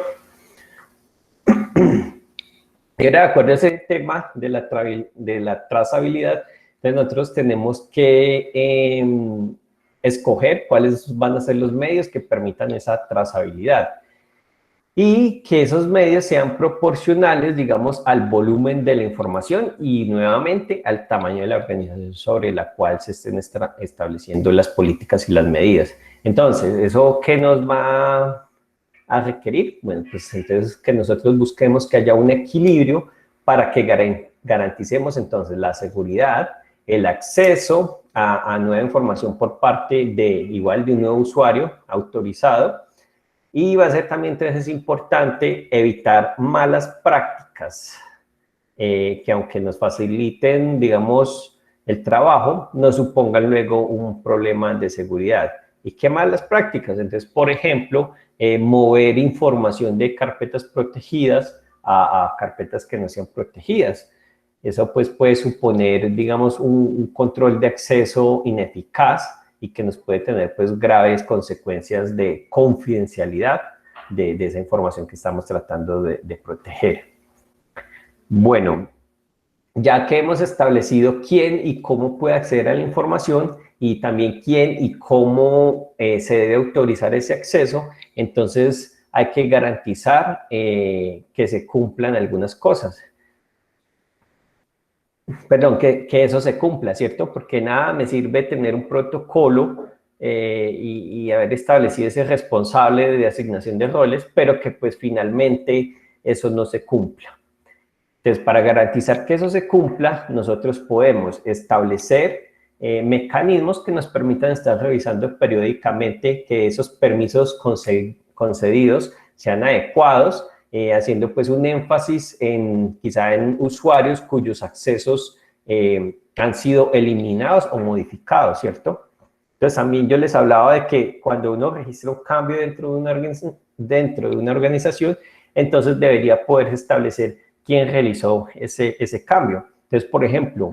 Y ahora, de acuerdo a ese tema de la trazabilidad, entonces nosotros tenemos que escoger cuáles van a ser los medios que permitan esa trazabilidad. Y que esos medios sean proporcionales, digamos, al volumen de la información y nuevamente al tamaño de la organización sobre la cual se estén estableciendo las políticas y las medidas. Entonces, ¿eso qué nos va a requerir? Bueno, pues entonces que nosotros busquemos que haya un equilibrio para que garanticemos entonces la seguridad, el acceso a nueva información por parte de un nuevo usuario autorizado. Y va a ser también entonces importante evitar malas prácticas que aunque nos faciliten, digamos, el trabajo, no supongan luego un problema de seguridad. ¿Y qué malas prácticas? Entonces, por ejemplo, mover información de carpetas protegidas a carpetas que no sean protegidas. Eso pues puede suponer, digamos, un control de acceso ineficaz y que nos puede tener pues graves consecuencias de confidencialidad de esa información que estamos tratando de proteger. Bueno, ya que hemos establecido quién y cómo puede acceder a la información y también quién y cómo se debe autorizar ese acceso, entonces hay que garantizar que se cumplan algunas cosas. Perdón, que eso se cumpla, ¿cierto? Porque nada me sirve tener un protocolo y haber establecido ese responsable de asignación de roles, pero que pues finalmente eso no se cumpla. Entonces, para garantizar que eso se cumpla, nosotros podemos establecer mecanismos que nos permitan estar revisando periódicamente que esos permisos concedidos sean adecuados, haciendo pues un énfasis quizá en usuarios cuyos accesos han sido eliminados o modificados, ¿cierto? Entonces también yo les hablaba de que cuando uno registra un cambio dentro de una organización, entonces debería poder establecer quién realizó ese cambio. Entonces, por ejemplo,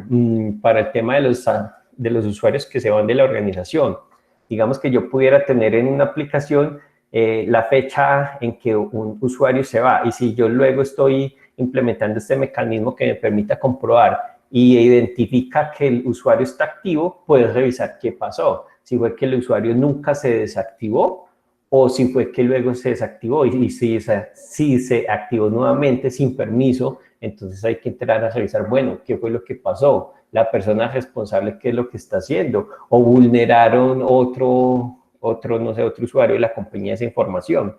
para el tema de los usuarios que se van de la organización, digamos que yo pudiera tener en una aplicación la fecha en que un usuario se va, y si yo luego estoy implementando este mecanismo que me permita comprobar y identifica que el usuario está activo, puedes revisar qué pasó, si fue que el usuario nunca se desactivó o si fue que luego se desactivó, y si se activó nuevamente sin permiso, entonces hay que entrar a revisar, bueno, ¿qué fue lo que pasó? La persona responsable, ¿qué es lo que está haciendo? O vulneraron otro usuario de la compañía esa información.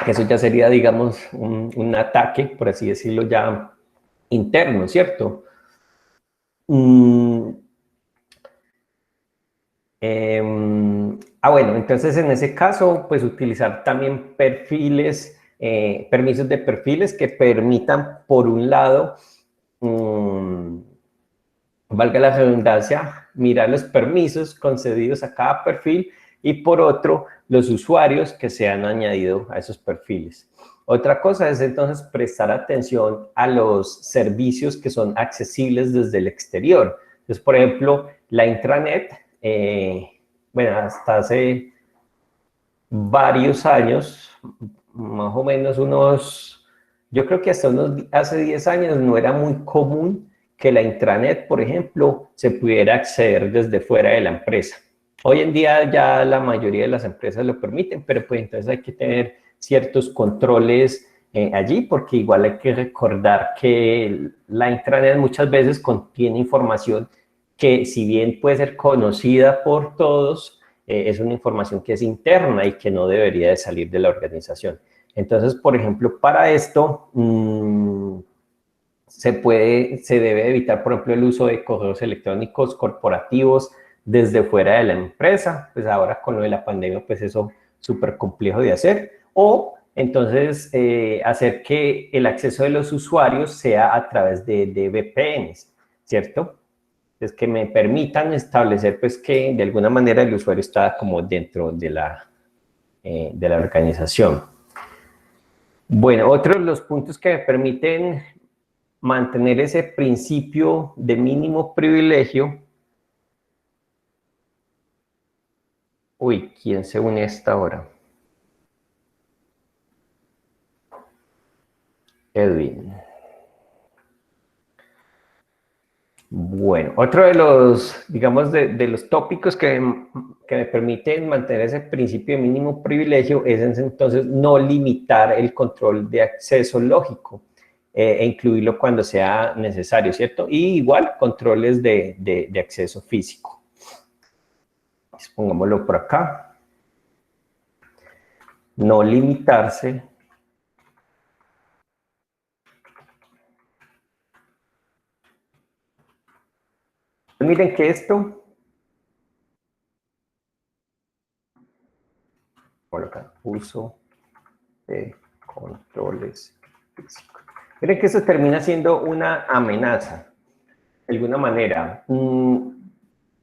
Eso ya sería, digamos, un ataque, por así decirlo, ya interno, ¿cierto? Bueno, entonces en ese caso, pues utilizar también perfiles, permisos de perfiles que permitan, por un lado, valga la redundancia, mirar los permisos concedidos a cada perfil y por otro, los usuarios que se han añadido a esos perfiles. Otra cosa es entonces prestar atención a los servicios que son accesibles desde el exterior. Entonces, por ejemplo, la intranet, bueno, hasta hace varios años, más o menos unos, yo creo que hasta hace 10 años no era muy común que la intranet, por ejemplo, se pudiera acceder desde fuera de la empresa. Hoy en día ya la mayoría de las empresas lo permiten, pero pues entonces hay que tener ciertos controles allí, porque igual hay que recordar que la intranet muchas veces contiene información que, si bien puede ser conocida por todos, es una información que es interna y que no debería de salir de la organización. Entonces, por ejemplo, para esto se debe evitar, por ejemplo, el uso de correos electrónicos corporativos desde fuera de la empresa. Pues ahora con lo de la pandemia, pues eso es súper complejo de hacer. O entonces hacer que el acceso de los usuarios sea a través de VPNs, ¿cierto? Es que me permitan establecer pues que de alguna manera el usuario está como dentro de la organización. Bueno, otro de los puntos que me permiten mantener ese principio de mínimo privilegio. Uy, ¿quién se une a esta hora? Edwin. Bueno, otro de los, digamos, de los tópicos que me permiten mantener ese principio de mínimo privilegio es entonces no limitar el control de acceso lógico e incluirlo cuando sea necesario, ¿cierto? Y igual controles de acceso físico. Pongámoslo por acá. No limitarse miren que esto, colocar uso de controles físicos. Miren que eso termina siendo una amenaza, de alguna manera.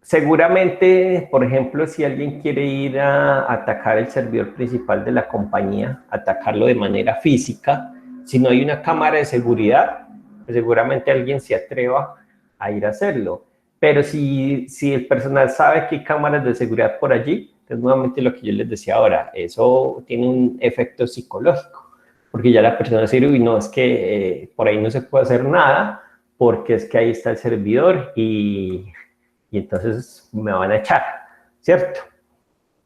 Seguramente, por ejemplo, si alguien quiere ir a atacar el servidor principal de la compañía, atacarlo de manera física, si no hay una cámara de seguridad, pues seguramente alguien se atreva a ir a hacerlo. Pero si el personal sabe que hay cámaras de seguridad por allí, es nuevamente lo que yo les decía ahora, eso tiene un efecto psicológico, porque ya la persona dice, uy, no, es que por ahí no se puede hacer nada, porque es que ahí está el servidor y entonces me van a echar, ¿cierto?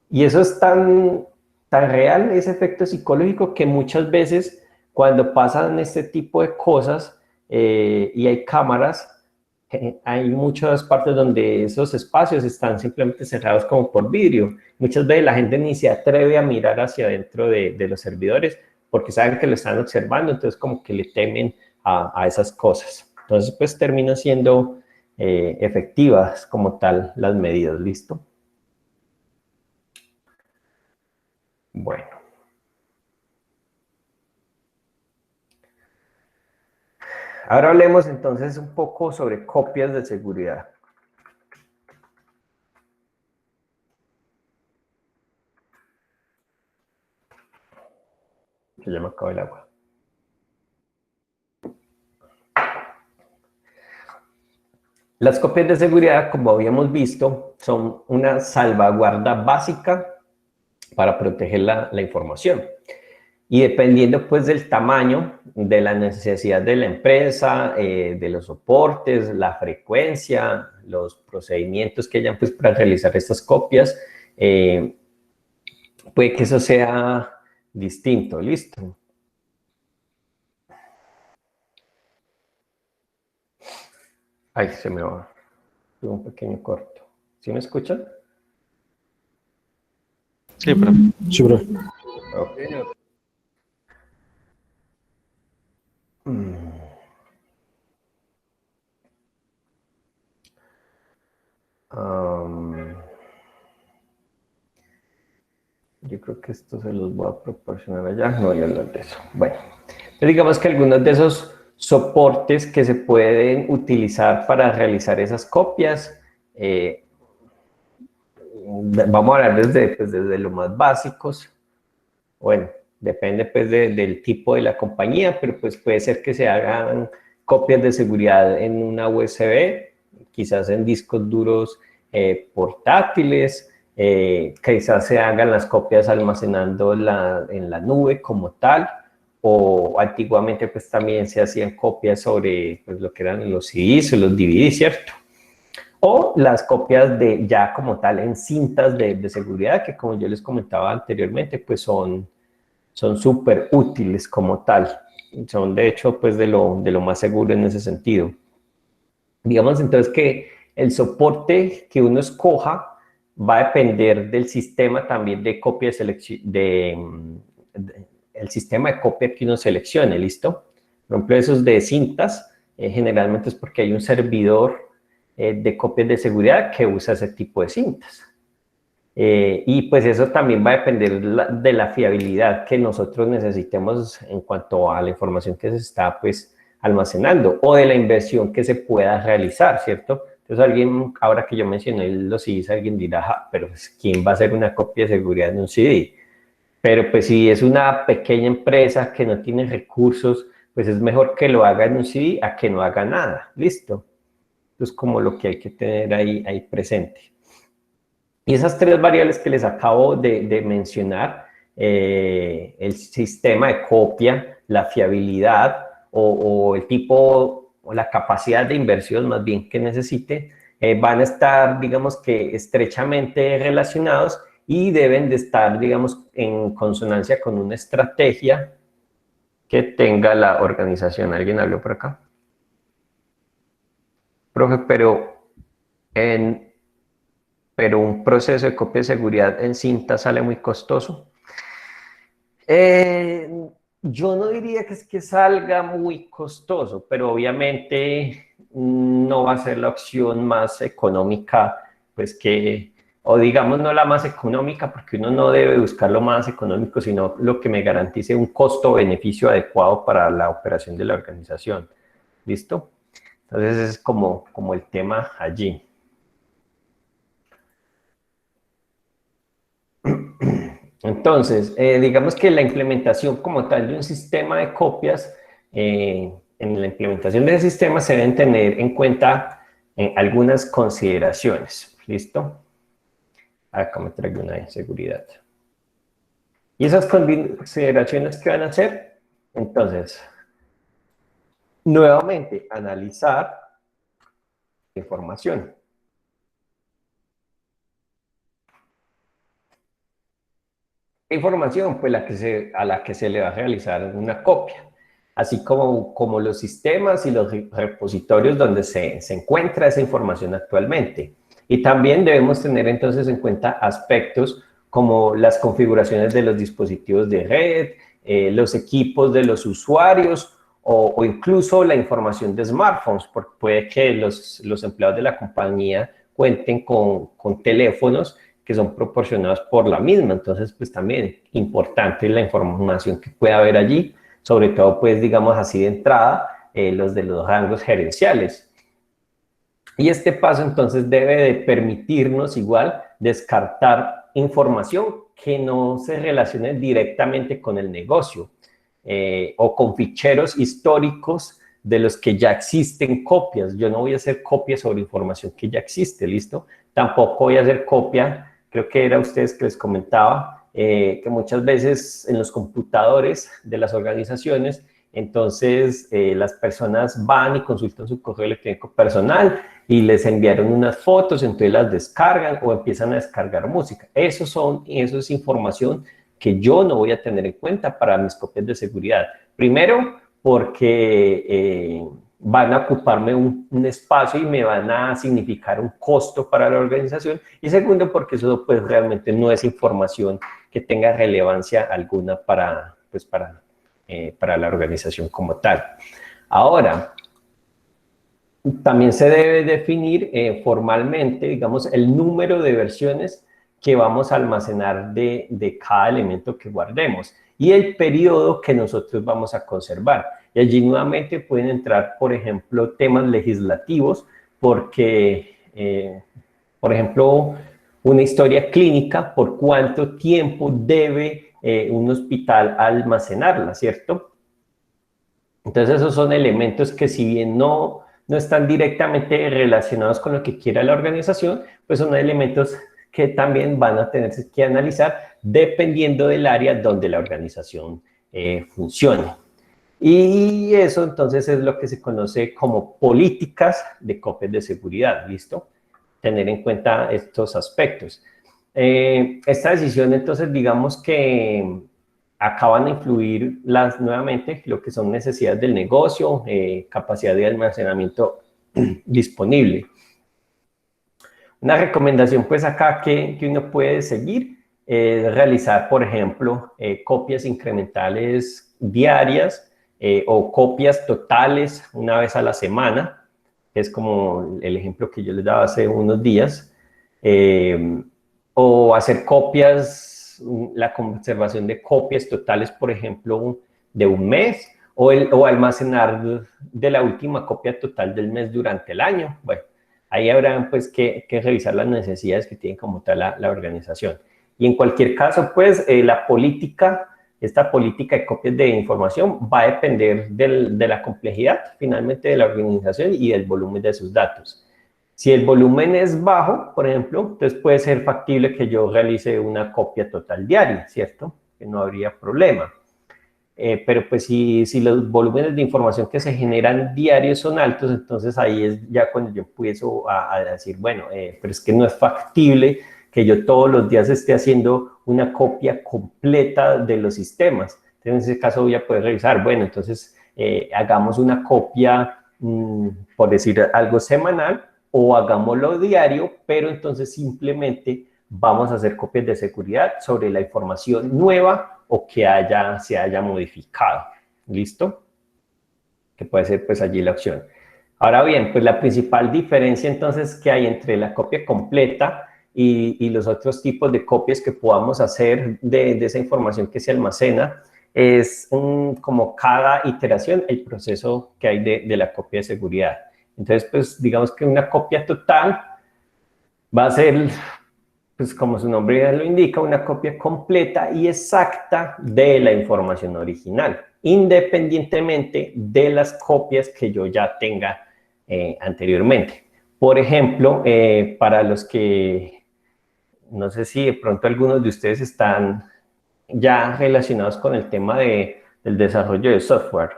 Y eso es tan real, ese efecto psicológico, que muchas veces cuando pasan este tipo de cosas y hay cámaras, hay muchas partes donde esos espacios están simplemente cerrados como por vidrio. Muchas veces la gente ni se atreve a mirar hacia adentro de los servidores porque saben que lo están observando, entonces como que le temen a esas cosas. Entonces pues termina siendo efectivas como tal las medidas, ¿listo? Bueno. Ahora hablemos entonces un poco sobre copias de seguridad. Que ya me acabó el agua. Las copias de seguridad, como habíamos visto, son una salvaguarda básica para proteger la información. Y dependiendo pues del tamaño, de la necesidad de la empresa, de los soportes, la frecuencia, los procedimientos que hayan pues para realizar estas copias, puede que eso sea distinto, ¿listo? Ay, se me va. Tuve un pequeño corto. ¿Sí me escuchan? Sí, profe. Sí, bro. Okay. Yo creo que esto se los voy a proporcionar allá, no voy a hablar de eso. Bueno, digamos que algunos de esos soportes que se pueden utilizar para realizar esas copias, vamos a hablar desde lo más básicos. Bueno, depende pues del tipo de la compañía, pero pues puede ser que se hagan copias de seguridad en una USB, quizás en discos duros portátiles, quizás se hagan las copias almacenando en la nube como tal, o antiguamente pues también se hacían copias sobre pues, lo que eran los CDs o los DVDs, ¿cierto? O las copias de ya como tal en cintas de seguridad, que como yo les comentaba anteriormente, pues son súper útiles como tal. Son de hecho pues de lo más seguro en ese sentido. Digamos entonces que el soporte que uno escoja va a depender del sistema también de copia el sistema de copia que uno seleccione, ¿listo? Por ejemplo, esos de cintas, generalmente es porque hay un servidor de copias de seguridad que usa ese tipo de cintas. Y pues eso también va a depender de la fiabilidad que nosotros necesitemos en cuanto a la información que se está pues almacenando o de la inversión que se pueda realizar, ¿cierto? Entonces alguien, ahora que yo mencioné los CDs, alguien dirá, pero pues, ¿quién va a hacer una copia de seguridad en un CD? Pero pues si es una pequeña empresa que no tiene recursos, pues es mejor que lo haga en un CD a que no haga nada, ¿listo? Entonces como lo que hay que tener ahí presente. Y esas tres variables que les acabo de mencionar, el sistema de copia, la fiabilidad o el tipo o la capacidad de inversión más bien que necesite, van a estar, digamos que, estrechamente relacionados y deben de estar, digamos, en consonancia con una estrategia que tenga la organización. ¿Alguien habló por acá? Profe, pero un proceso de copia de seguridad en cinta sale muy costoso. Yo no diría que es que salga muy costoso, pero obviamente no va a ser la opción más económica, pues o digamos no la más económica, porque uno no debe buscar lo más económico, sino lo que me garantice un costo-beneficio adecuado para la operación de la organización. ¿Listo? Entonces es como el tema allí. Entonces, digamos que la implementación como tal de un sistema de copias, en la implementación del sistema se deben tener en cuenta algunas consideraciones. ¿Listo? Acá me traigo una de seguridad. ¿Y esas consideraciones qué van a hacer? Entonces, nuevamente, analizar información. Información, pues a la que se le va a realizar una copia, así como los sistemas y los repositorios donde se encuentra esa información actualmente. Y también debemos tener entonces en cuenta aspectos como las configuraciones de los dispositivos de red, los equipos de los usuarios o incluso la información de smartphones, porque puede que los empleados de la compañía cuenten con teléfonos que son proporcionados por la misma. Entonces, pues también importante la información que pueda haber allí, sobre todo, pues, digamos así de entrada, los de los rangos gerenciales. Y este paso, entonces, debe de permitirnos igual descartar información que no se relacione directamente con el negocio o con ficheros históricos de los que ya existen copias. Yo no voy a hacer copias sobre información que ya existe, ¿listo? Tampoco voy a hacer copia, creo que era a ustedes que les comentaba, que muchas veces en los computadores de las organizaciones, entonces las personas van y consultan su correo electrónico personal y les enviaron unas fotos, entonces las descargan o empiezan a descargar música. Eso es información que yo no voy a tener en cuenta para mis copias de seguridad. Primero, porque van a ocuparme un espacio y me van a significar un costo para la organización. Y segundo, porque eso pues realmente no es información que tenga relevancia alguna para la organización como tal. Ahora, también se debe definir formalmente, digamos, el número de versiones que vamos a almacenar de cada elemento que guardemos y el periodo que nosotros vamos a conservar. Y allí nuevamente pueden entrar, por ejemplo, temas legislativos, porque, por ejemplo, una historia clínica, por cuánto tiempo debe un hospital almacenarla, ¿cierto? Entonces esos son elementos que, si bien no están directamente relacionados con lo que quiera la organización, pues son elementos que también van a tener que analizar dependiendo del área donde la organización funcione. Y eso entonces es lo que se conoce como políticas de copias de seguridad, ¿listo? Tener en cuenta estos aspectos. Esta decisión entonces, digamos que acaban de influir nuevamente lo que son necesidades del negocio, capacidad de almacenamiento disponible. Una recomendación pues acá que uno puede seguir es realizar, por ejemplo, copias incrementales diarias o copias totales una vez a la semana, que es como el ejemplo que yo les daba hace unos días, o hacer copias, la conservación de copias totales, por ejemplo, de un mes, o almacenar de la última copia total del mes durante el año. Bueno, ahí habrá pues que revisar las necesidades que tiene como tal la organización. Y en cualquier caso, pues esta política de copias de información va a depender de la complejidad finalmente de la organización y del volumen de sus datos. Si el volumen es bajo, por ejemplo, entonces puede ser factible que yo realice una copia total diaria, ¿cierto? Que no habría problema. Pero pues si los volúmenes de información que se generan diarios son altos, entonces ahí es ya cuando yo empiezo a decir, bueno, pero es que no es factible que yo todos los días esté haciendo una copia completa de los sistemas. Entonces, en ese caso voy a poder revisar, bueno, entonces hagamos una copia, por decir algo semanal, o hagámoslo diario, pero entonces simplemente vamos a hacer copias de seguridad sobre la información nueva o que se haya modificado. ¿Listo? Que puede ser pues allí la opción. Ahora bien, pues la principal diferencia entonces que hay entre la copia completa y los otros tipos de copias que podamos hacer de esa información que se almacena es como cada iteración, el proceso que hay de la copia de seguridad. Entonces, pues digamos que una copia total va a ser, pues como su nombre lo indica, una copia completa y exacta de la información original, independientemente de las copias que yo ya tenga anteriormente. Por ejemplo, para los que, no sé si de pronto algunos de ustedes están ya relacionados con el tema del desarrollo de software.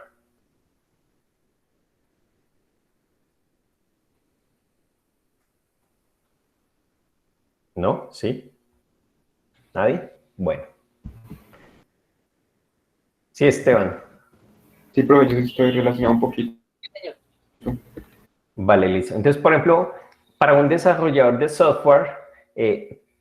¿No? ¿Sí? ¿Nadie? Bueno. Sí, Esteban. Sí, profe, yo estoy relacionado un poquito. Vale, listo. Entonces, por ejemplo, para un desarrollador de software,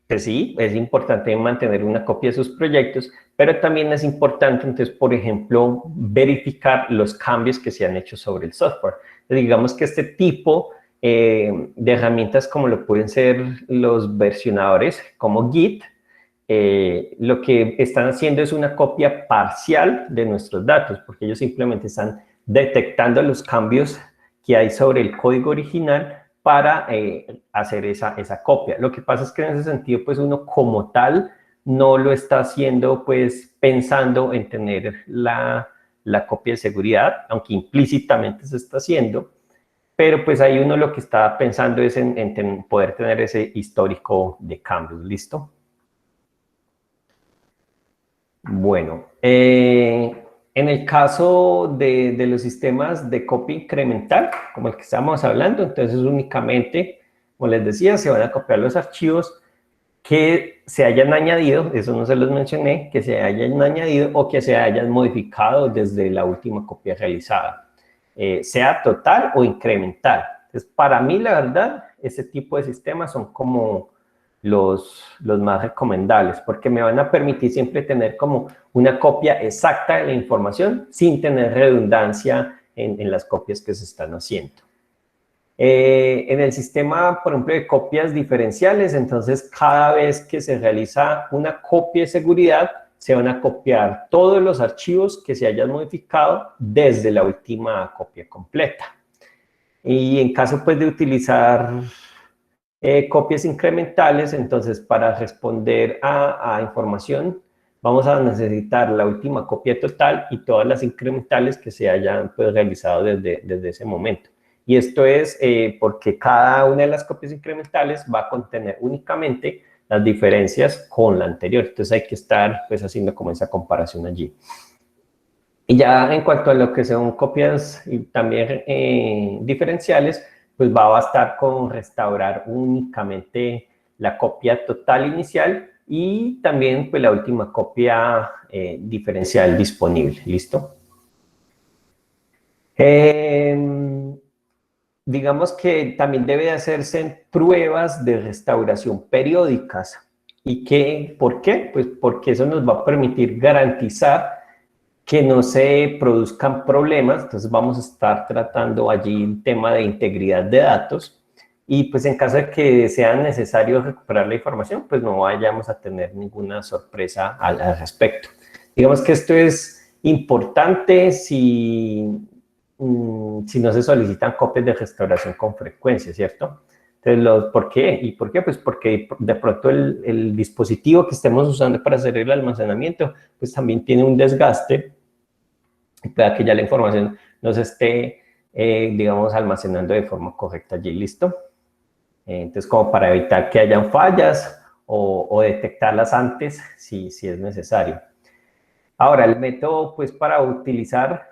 pues sí, es importante mantener una copia de sus proyectos, pero también es importante, entonces, por ejemplo, verificar los cambios que se han hecho sobre el software. Entonces, digamos que este tipo de herramientas como lo pueden ser los versionadores como Git, lo que están haciendo es una copia parcial de nuestros datos, porque ellos simplemente están detectando los cambios que hay sobre el código original para hacer esa copia. Lo que pasa es que en ese sentido, pues uno como tal no lo está haciendo pues pensando en tener la copia de seguridad, aunque implícitamente se está haciendo, pero pues ahí uno lo que está pensando es en poder tener ese histórico de cambios. ¿Listo? Bueno, en el caso de los sistemas de copia incremental, como el que estamos hablando, entonces únicamente, como les decía, se van a copiar los archivos que se hayan añadido, eso no se los mencioné, que se hayan añadido o que se hayan modificado desde la última copia realizada, sea total o incremental. Entonces, para mí, la verdad, ese tipo de sistemas son como los más recomendables, porque me van a permitir siempre tener como una copia exacta de la información sin tener redundancia en las copias que se están haciendo. En el sistema, por ejemplo, de copias diferenciales, entonces cada vez que se realiza una copia de seguridad, se van a copiar todos los archivos que se hayan modificado desde la última copia completa. Y en caso pues de utilizar copias incrementales, entonces para responder a información vamos a necesitar la última copia total y todas las incrementales que se hayan pues, realizado desde ese momento. Y esto es porque cada una de las copias incrementales va a contener únicamente las diferencias con la anterior. Entonces hay que estar pues haciendo como esa comparación allí. Y ya en cuanto a lo que son copias y también diferenciales, pues va a bastar con restaurar únicamente la copia total inicial y también pues la última copia diferencial disponible. ¿Listo? Digamos que también debe hacerse pruebas de restauración periódicas. ¿Y por qué? Pues porque eso nos va a permitir garantizar que no se produzcan problemas. Entonces vamos a estar tratando allí el tema de integridad de datos y pues en caso de que sea necesario recuperar la información, pues no vayamos a tener ninguna sorpresa al respecto. Digamos que esto es importante si no se solicitan copias de restauración con frecuencia, ¿cierto? Entonces, ¿por qué? ¿Y por qué? Pues porque de pronto el dispositivo que estemos usando para hacer el almacenamiento, pues también tiene un desgaste, para que ya la información no se esté, digamos, almacenando de forma correcta allí, ¿listo? Entonces, como para evitar que hayan fallas o detectarlas antes si es necesario. Ahora, el método, pues, para utilizar,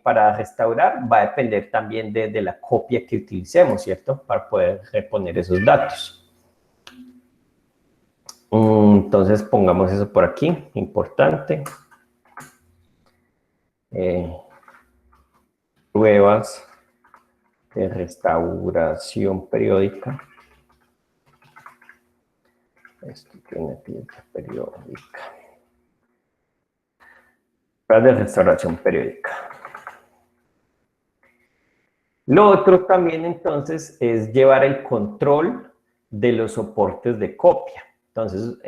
para restaurar, va a depender también de la copia que utilicemos, ¿cierto? Para poder reponer esos datos. Entonces, pongamos eso por aquí, importante. Pruebas de restauración periódica. Esto tiene pieza periódica. Pruebas de restauración periódica. Lo otro también entonces es llevar el control de los soportes de copia. Entonces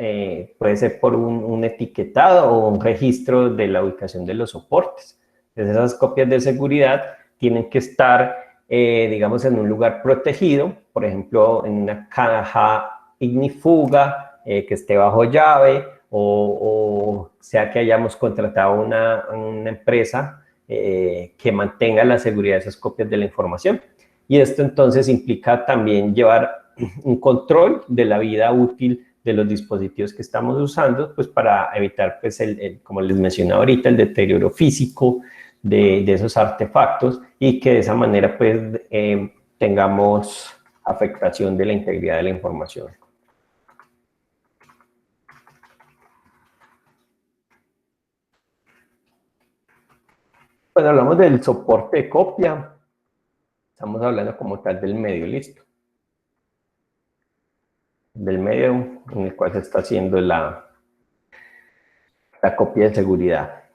puede ser por un etiquetado o un registro de la ubicación de los soportes. Entonces esas copias de seguridad tienen que estar, digamos, en un lugar protegido, por ejemplo, en una caja ignífuga que esté bajo llave o sea que hayamos contratado una empresa que mantenga la seguridad de esas copias de la información. Y esto entonces implica también llevar un control de la vida útil de los dispositivos que estamos usando, pues para evitar, pues, como les mencioné ahorita, el deterioro físico de esos artefactos y que de esa manera, pues, tengamos afectación de la integridad de la información. Cuando hablamos del soporte de copia, estamos hablando como tal del medio, ¿listo? Del medio en el cual se está haciendo la copia de seguridad.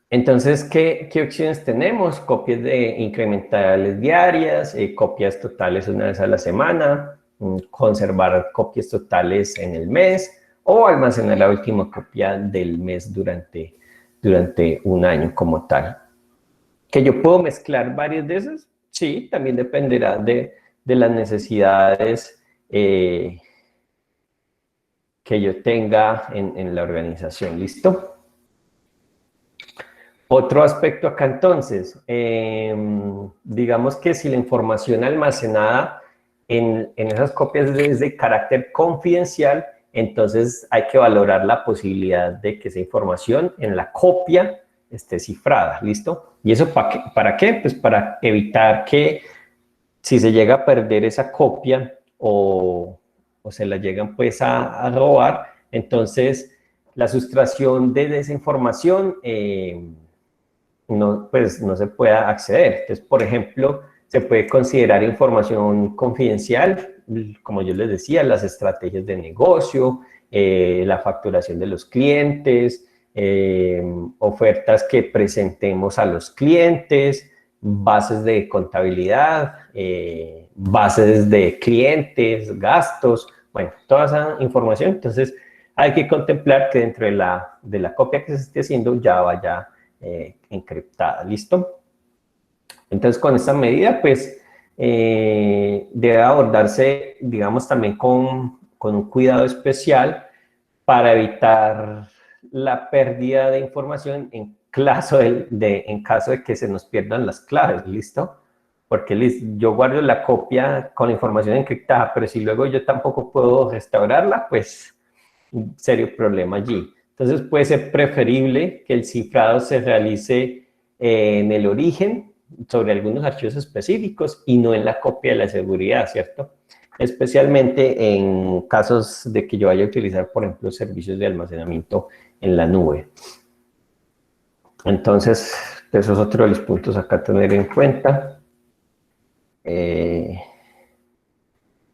Entonces, ¿qué opciones tenemos? Copias de incrementales diarias, copias totales una vez a la semana, conservar copias totales en el mes o almacenar la última copia del mes durante un año como tal. ¿Que yo puedo mezclar varias de esas? Sí, también dependerá de las necesidades que yo tenga en la organización. ¿Listo? Otro aspecto acá entonces, digamos que si la información almacenada en esas copias es de carácter confidencial, entonces hay que valorar la posibilidad de que esa información en la copia esté cifrada, ¿listo? ¿Y eso para qué? Pues para evitar que si se llega a perder esa copia o se la llegan pues a robar, entonces la sustracción de esa información no se pueda acceder. Entonces, por ejemplo, se puede considerar información confidencial, como yo les decía, las estrategias de negocio, la facturación de los clientes, ofertas que presentemos a los clientes, bases de contabilidad, bases de clientes, gastos, bueno, toda esa información. Entonces, hay que contemplar que dentro de la copia que se esté haciendo ya vaya encriptada, ¿listo? Entonces, con esta medida, pues, debe abordarse, digamos, también con un cuidado especial para evitar la pérdida de información en caso de que se nos pierdan las claves, ¿listo? Porque yo guardo la copia con la información encriptada, pero si luego yo tampoco puedo restaurarla, pues un serio problema allí. Entonces puede ser preferible que el cifrado se realice en el origen sobre algunos archivos específicos y no en la copia de la seguridad, ¿cierto? Especialmente en casos de que yo vaya a utilizar, por ejemplo, servicios de almacenamiento en la nube. Entonces, eso es otro de los puntos acá a tener en cuenta.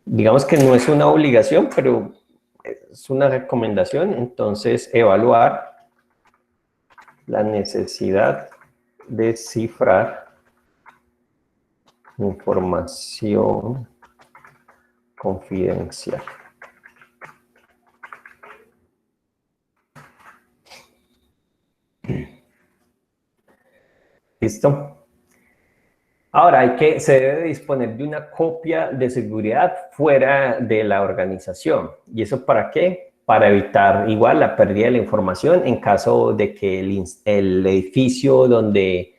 Digamos que no es una obligación, pero es una recomendación. Entonces, evaluar la necesidad de cifrar información confidencial. ¿Listo? Ahora, se debe disponer de una copia de seguridad fuera de la organización. ¿Y eso para qué? Para evitar igual la pérdida de la información en caso de que el edificio donde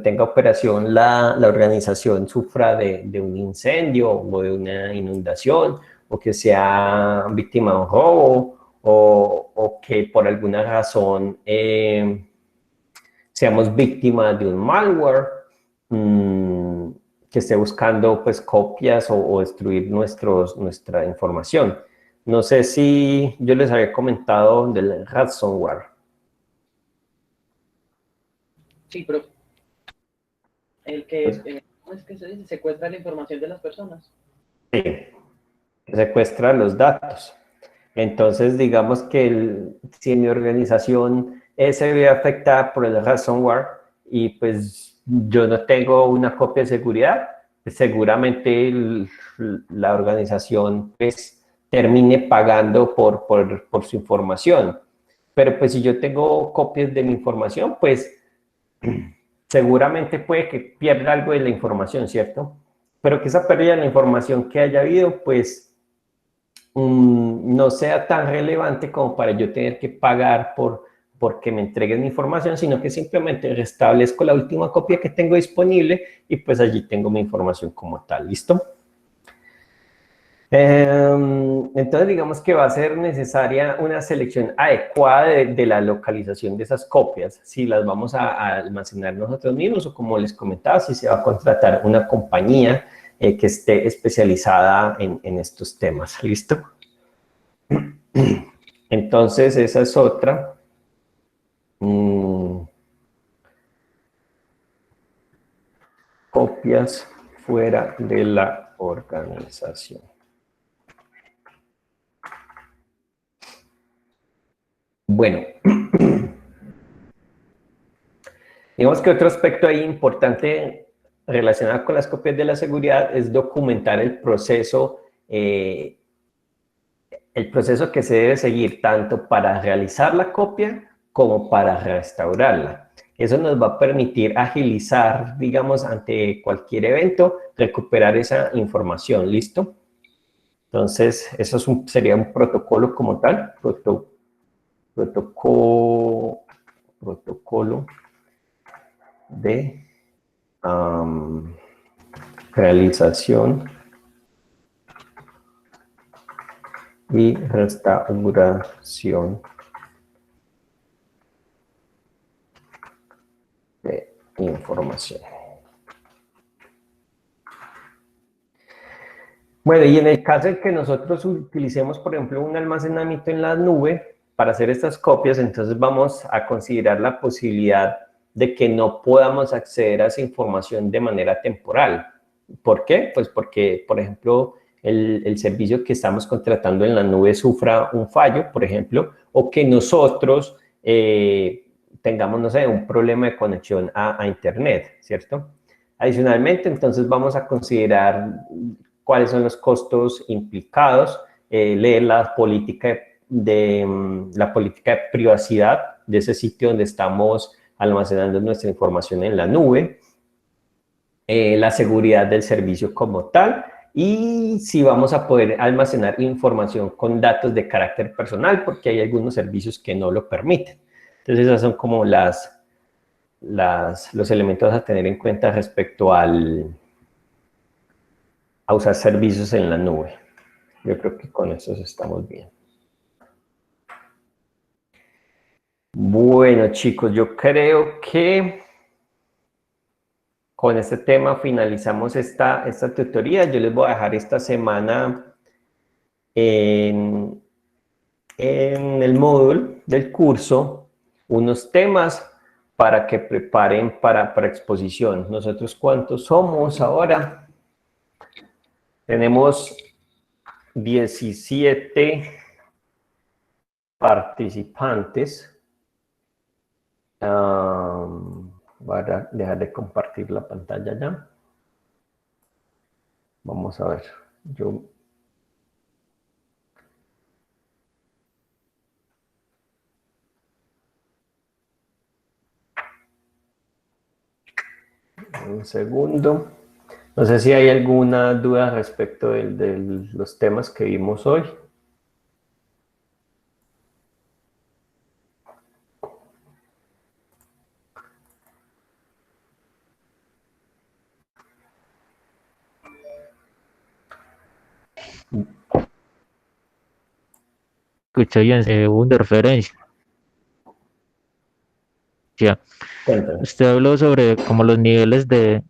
tenga operación la organización sufra de un incendio o de una inundación, o que sea víctima de un robo, o que por alguna razón seamos víctimas de un malware que esté buscando pues copias o destruir nuestra información. No sé si yo les había comentado del ransomware. Sí, pero el que, ¿cómo es que se dice? Secuestra la información de las personas. Sí, secuestra los datos. Entonces, digamos que si mi organización se ve afectada por el ransomware y pues yo no tengo una copia de seguridad, pues seguramente la organización pues termine pagando por su información. Pero pues si yo tengo copias de mi información, pues seguramente puede que pierda algo de la información, ¿cierto? Pero que esa pérdida de la información que haya habido, pues no sea tan relevante como para yo tener que pagar porque me entreguen mi información, sino que simplemente restablezco la última copia que tengo disponible y pues allí tengo mi información como tal, ¿listo? Entonces digamos que va a ser necesaria una selección adecuada de la localización de esas copias, si las vamos a almacenar nosotros mismos o, como les comentaba, si se va a contratar una compañía que esté especializada en estos temas, ¿listo? Entonces esa es otra. Copias fuera de la organización. Bueno, digamos que otro aspecto ahí importante relacionado con las copias de la seguridad es documentar el proceso que se debe seguir tanto para realizar la copia como para restaurarla. Eso nos va a permitir agilizar, digamos, ante cualquier evento, recuperar esa información, ¿listo? Entonces, eso sería un protocolo como tal, protocolo de realización y restauración de información. Bueno, y en el caso de que nosotros utilicemos, por ejemplo, un almacenamiento en la nube para hacer estas copias, entonces vamos a considerar la posibilidad de que no podamos acceder a esa información de manera temporal. ¿Por qué? Pues porque, por ejemplo, el servicio que estamos contratando en la nube sufra un fallo, por ejemplo, o que nosotros tengamos, no sé, un problema de conexión a Internet, ¿cierto? Adicionalmente, entonces vamos a considerar cuáles son los costos implicados, leer la política de privacidad de ese sitio donde estamos almacenando nuestra información en la nube, la seguridad del servicio como tal, y si vamos a poder almacenar información con datos de carácter personal, porque hay algunos servicios que no lo permiten. Entonces, esas son como los elementos a tener en cuenta respecto a usar servicios en la nube. Yo creo que con eso estamos bien. Bueno, chicos, yo creo que con este tema finalizamos esta tutoría. Yo les voy a dejar esta semana en el módulo del curso unos temas para que preparen para exposición. ¿Nosotros cuántos somos ahora? Tenemos 17 participantes. Voy a dejar de compartir la pantalla ya. Vamos a ver. Un segundo. No sé si hay alguna duda respecto de los temas que vimos hoy. Escuché bien, hubo una interferencia. Cuéntame. Usted habló sobre como los niveles de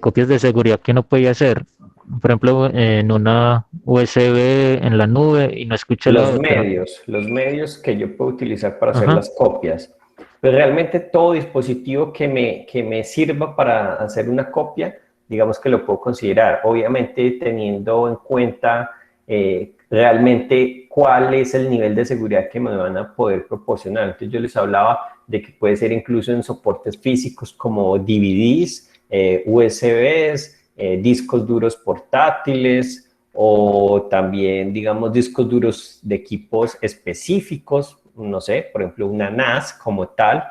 copias de seguridad que uno puede hacer. Por ejemplo, en una USB en la nube y no escucha la otra. Los medios que yo puedo utilizar para hacer Ajá. las copias. Pero realmente todo dispositivo que me sirva para hacer una copia, digamos que lo puedo considerar. Obviamente teniendo en cuenta realmente cuál es el nivel de seguridad que me van a poder proporcionar. Entonces yo les hablaba de que puede ser incluso en soportes físicos como DVDs, USBs, discos duros portátiles, o también, digamos, discos duros de equipos específicos, no sé, por ejemplo, una NAS como tal,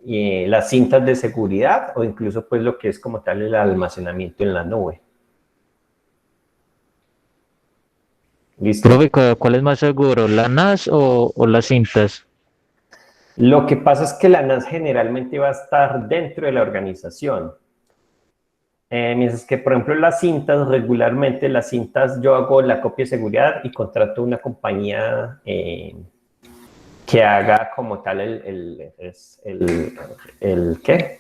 las cintas de seguridad o incluso pues lo que es como tal el almacenamiento en la nube. ¿Listo? Profe, ¿cuál es más seguro, la NAS o las cintas? Lo que pasa es que la NAS generalmente va a estar dentro de la organización. Mientras que, por ejemplo, las cintas, regularmente las cintas yo hago la copia de seguridad y contrato una compañía que haga como tal ¿qué?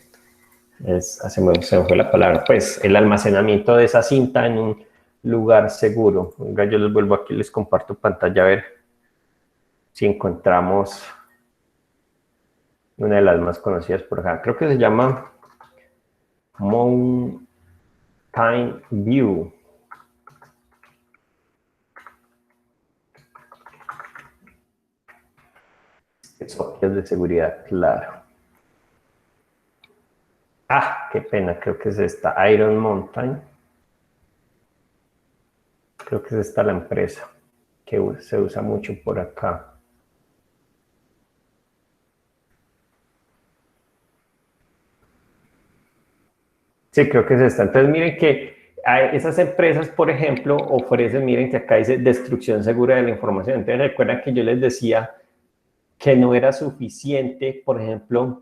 Se me fue la palabra, pues el almacenamiento de esa cinta en un lugar seguro. Venga, yo les vuelvo aquí, les comparto pantalla a ver si encontramos una de las más conocidas por acá. Creo que se llama Mountain View. Copias de seguridad, claro. Ah, qué pena, creo que es esta, Iron Mountain. Creo que es esta la empresa que se usa mucho por acá. Sí, creo que es esta. Entonces, miren que esas empresas, por ejemplo, ofrecen, miren que acá dice destrucción segura de la información. Entonces, recuerdan que yo les decía que no era suficiente, por ejemplo,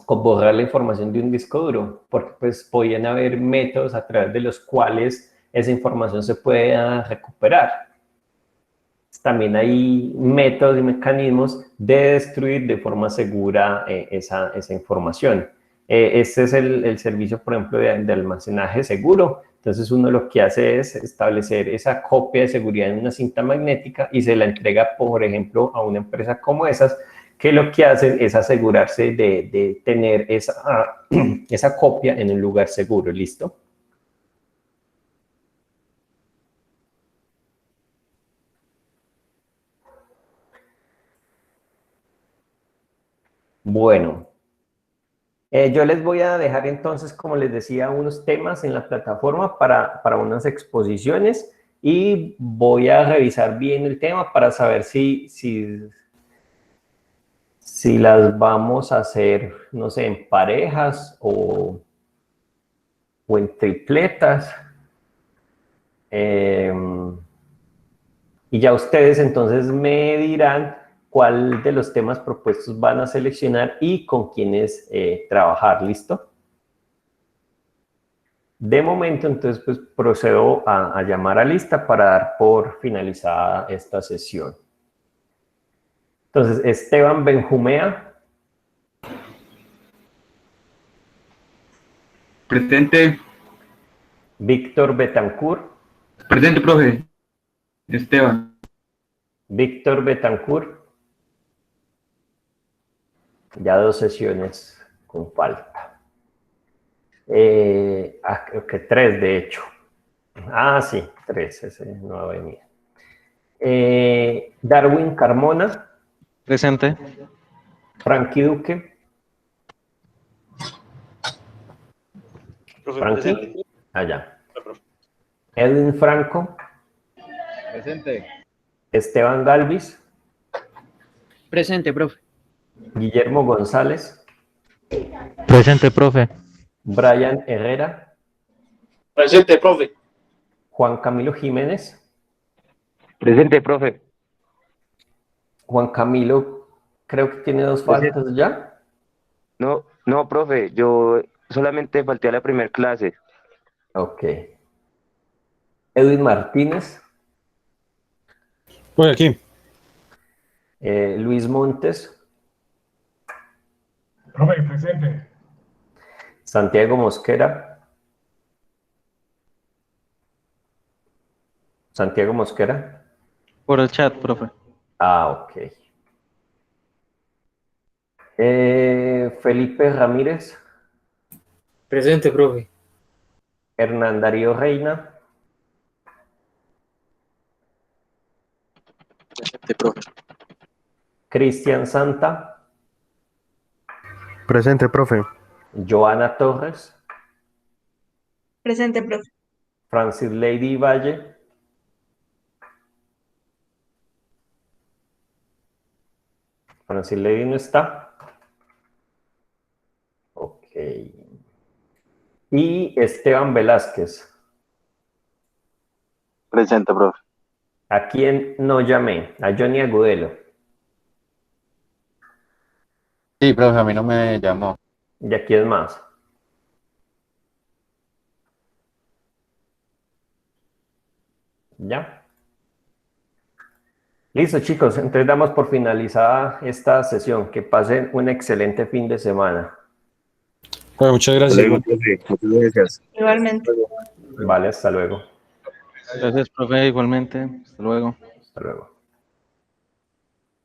con borrar la información de un disco duro, porque pues podían haber métodos a través de los cuales esa información se pueda recuperar. También hay métodos y mecanismos de destruir de forma segura esa información. Este es el servicio, por ejemplo, de almacenaje seguro. Entonces uno lo que hace es establecer esa copia de seguridad en una cinta magnética y se la entrega, por ejemplo, a una empresa como esas, que lo que hacen es asegurarse de tener esa copia en un lugar seguro. ¿Listo? Bueno, Yo les voy a dejar entonces, como les decía, unos temas en la plataforma para unas exposiciones y voy a revisar bien el tema para saber si las vamos a hacer, no sé, en parejas o en tripletas. Y ya ustedes entonces me dirán cuál de los temas propuestos van a seleccionar y con quiénes trabajar, ¿listo? De momento, entonces, pues procedo a llamar a lista para dar por finalizada esta sesión. Entonces, Esteban Benjumea. Presente. Víctor Betancourt. Presente, profe. Esteban. Víctor Betancourt. Ya 2 sesiones con falta. Creo que 3, de hecho. Ah, sí, 3, ese no va a venir. Darwin Carmona. Presente. Frankie Duque. Profe, Frankie. presente. Allá. Edwin Franco. Presente. Esteban Galvis. Presente, profe. Guillermo González. Presente, profe. Brian Herrera. Presente, profe. Juan Camilo Jiménez. Presente, profe. Juan Camilo, creo que tiene 2 faltas ya. No, no, profe, yo solamente falté a la primera clase. Ok. Edwin Martínez. Por aquí. Luis Montes. Profe, presente. Santiago Mosquera. Santiago Mosquera. Por el chat, profe. Ah, ok. Felipe Ramírez. Presente, profe. Hernán Darío Reina. Presente, profe. Cristian Santa. Presente, profe. Joana Torres. Presente, profe. Francis Lady Valle. Francis Lady no está. Ok. Y Esteban Velázquez. Presente, profe. ¿A quién no llamé? A Johnny Agudelo. Sí, profe, a mí no me llamó. ¿Y a quién más? ¿Ya? Listo, chicos. Entonces damos por finalizada esta sesión. Que pasen un excelente fin de semana. Bueno, muchas gracias. Muchas gracias. Igualmente. Vale, hasta luego. Gracias, profe, igualmente. Hasta luego. Hasta luego.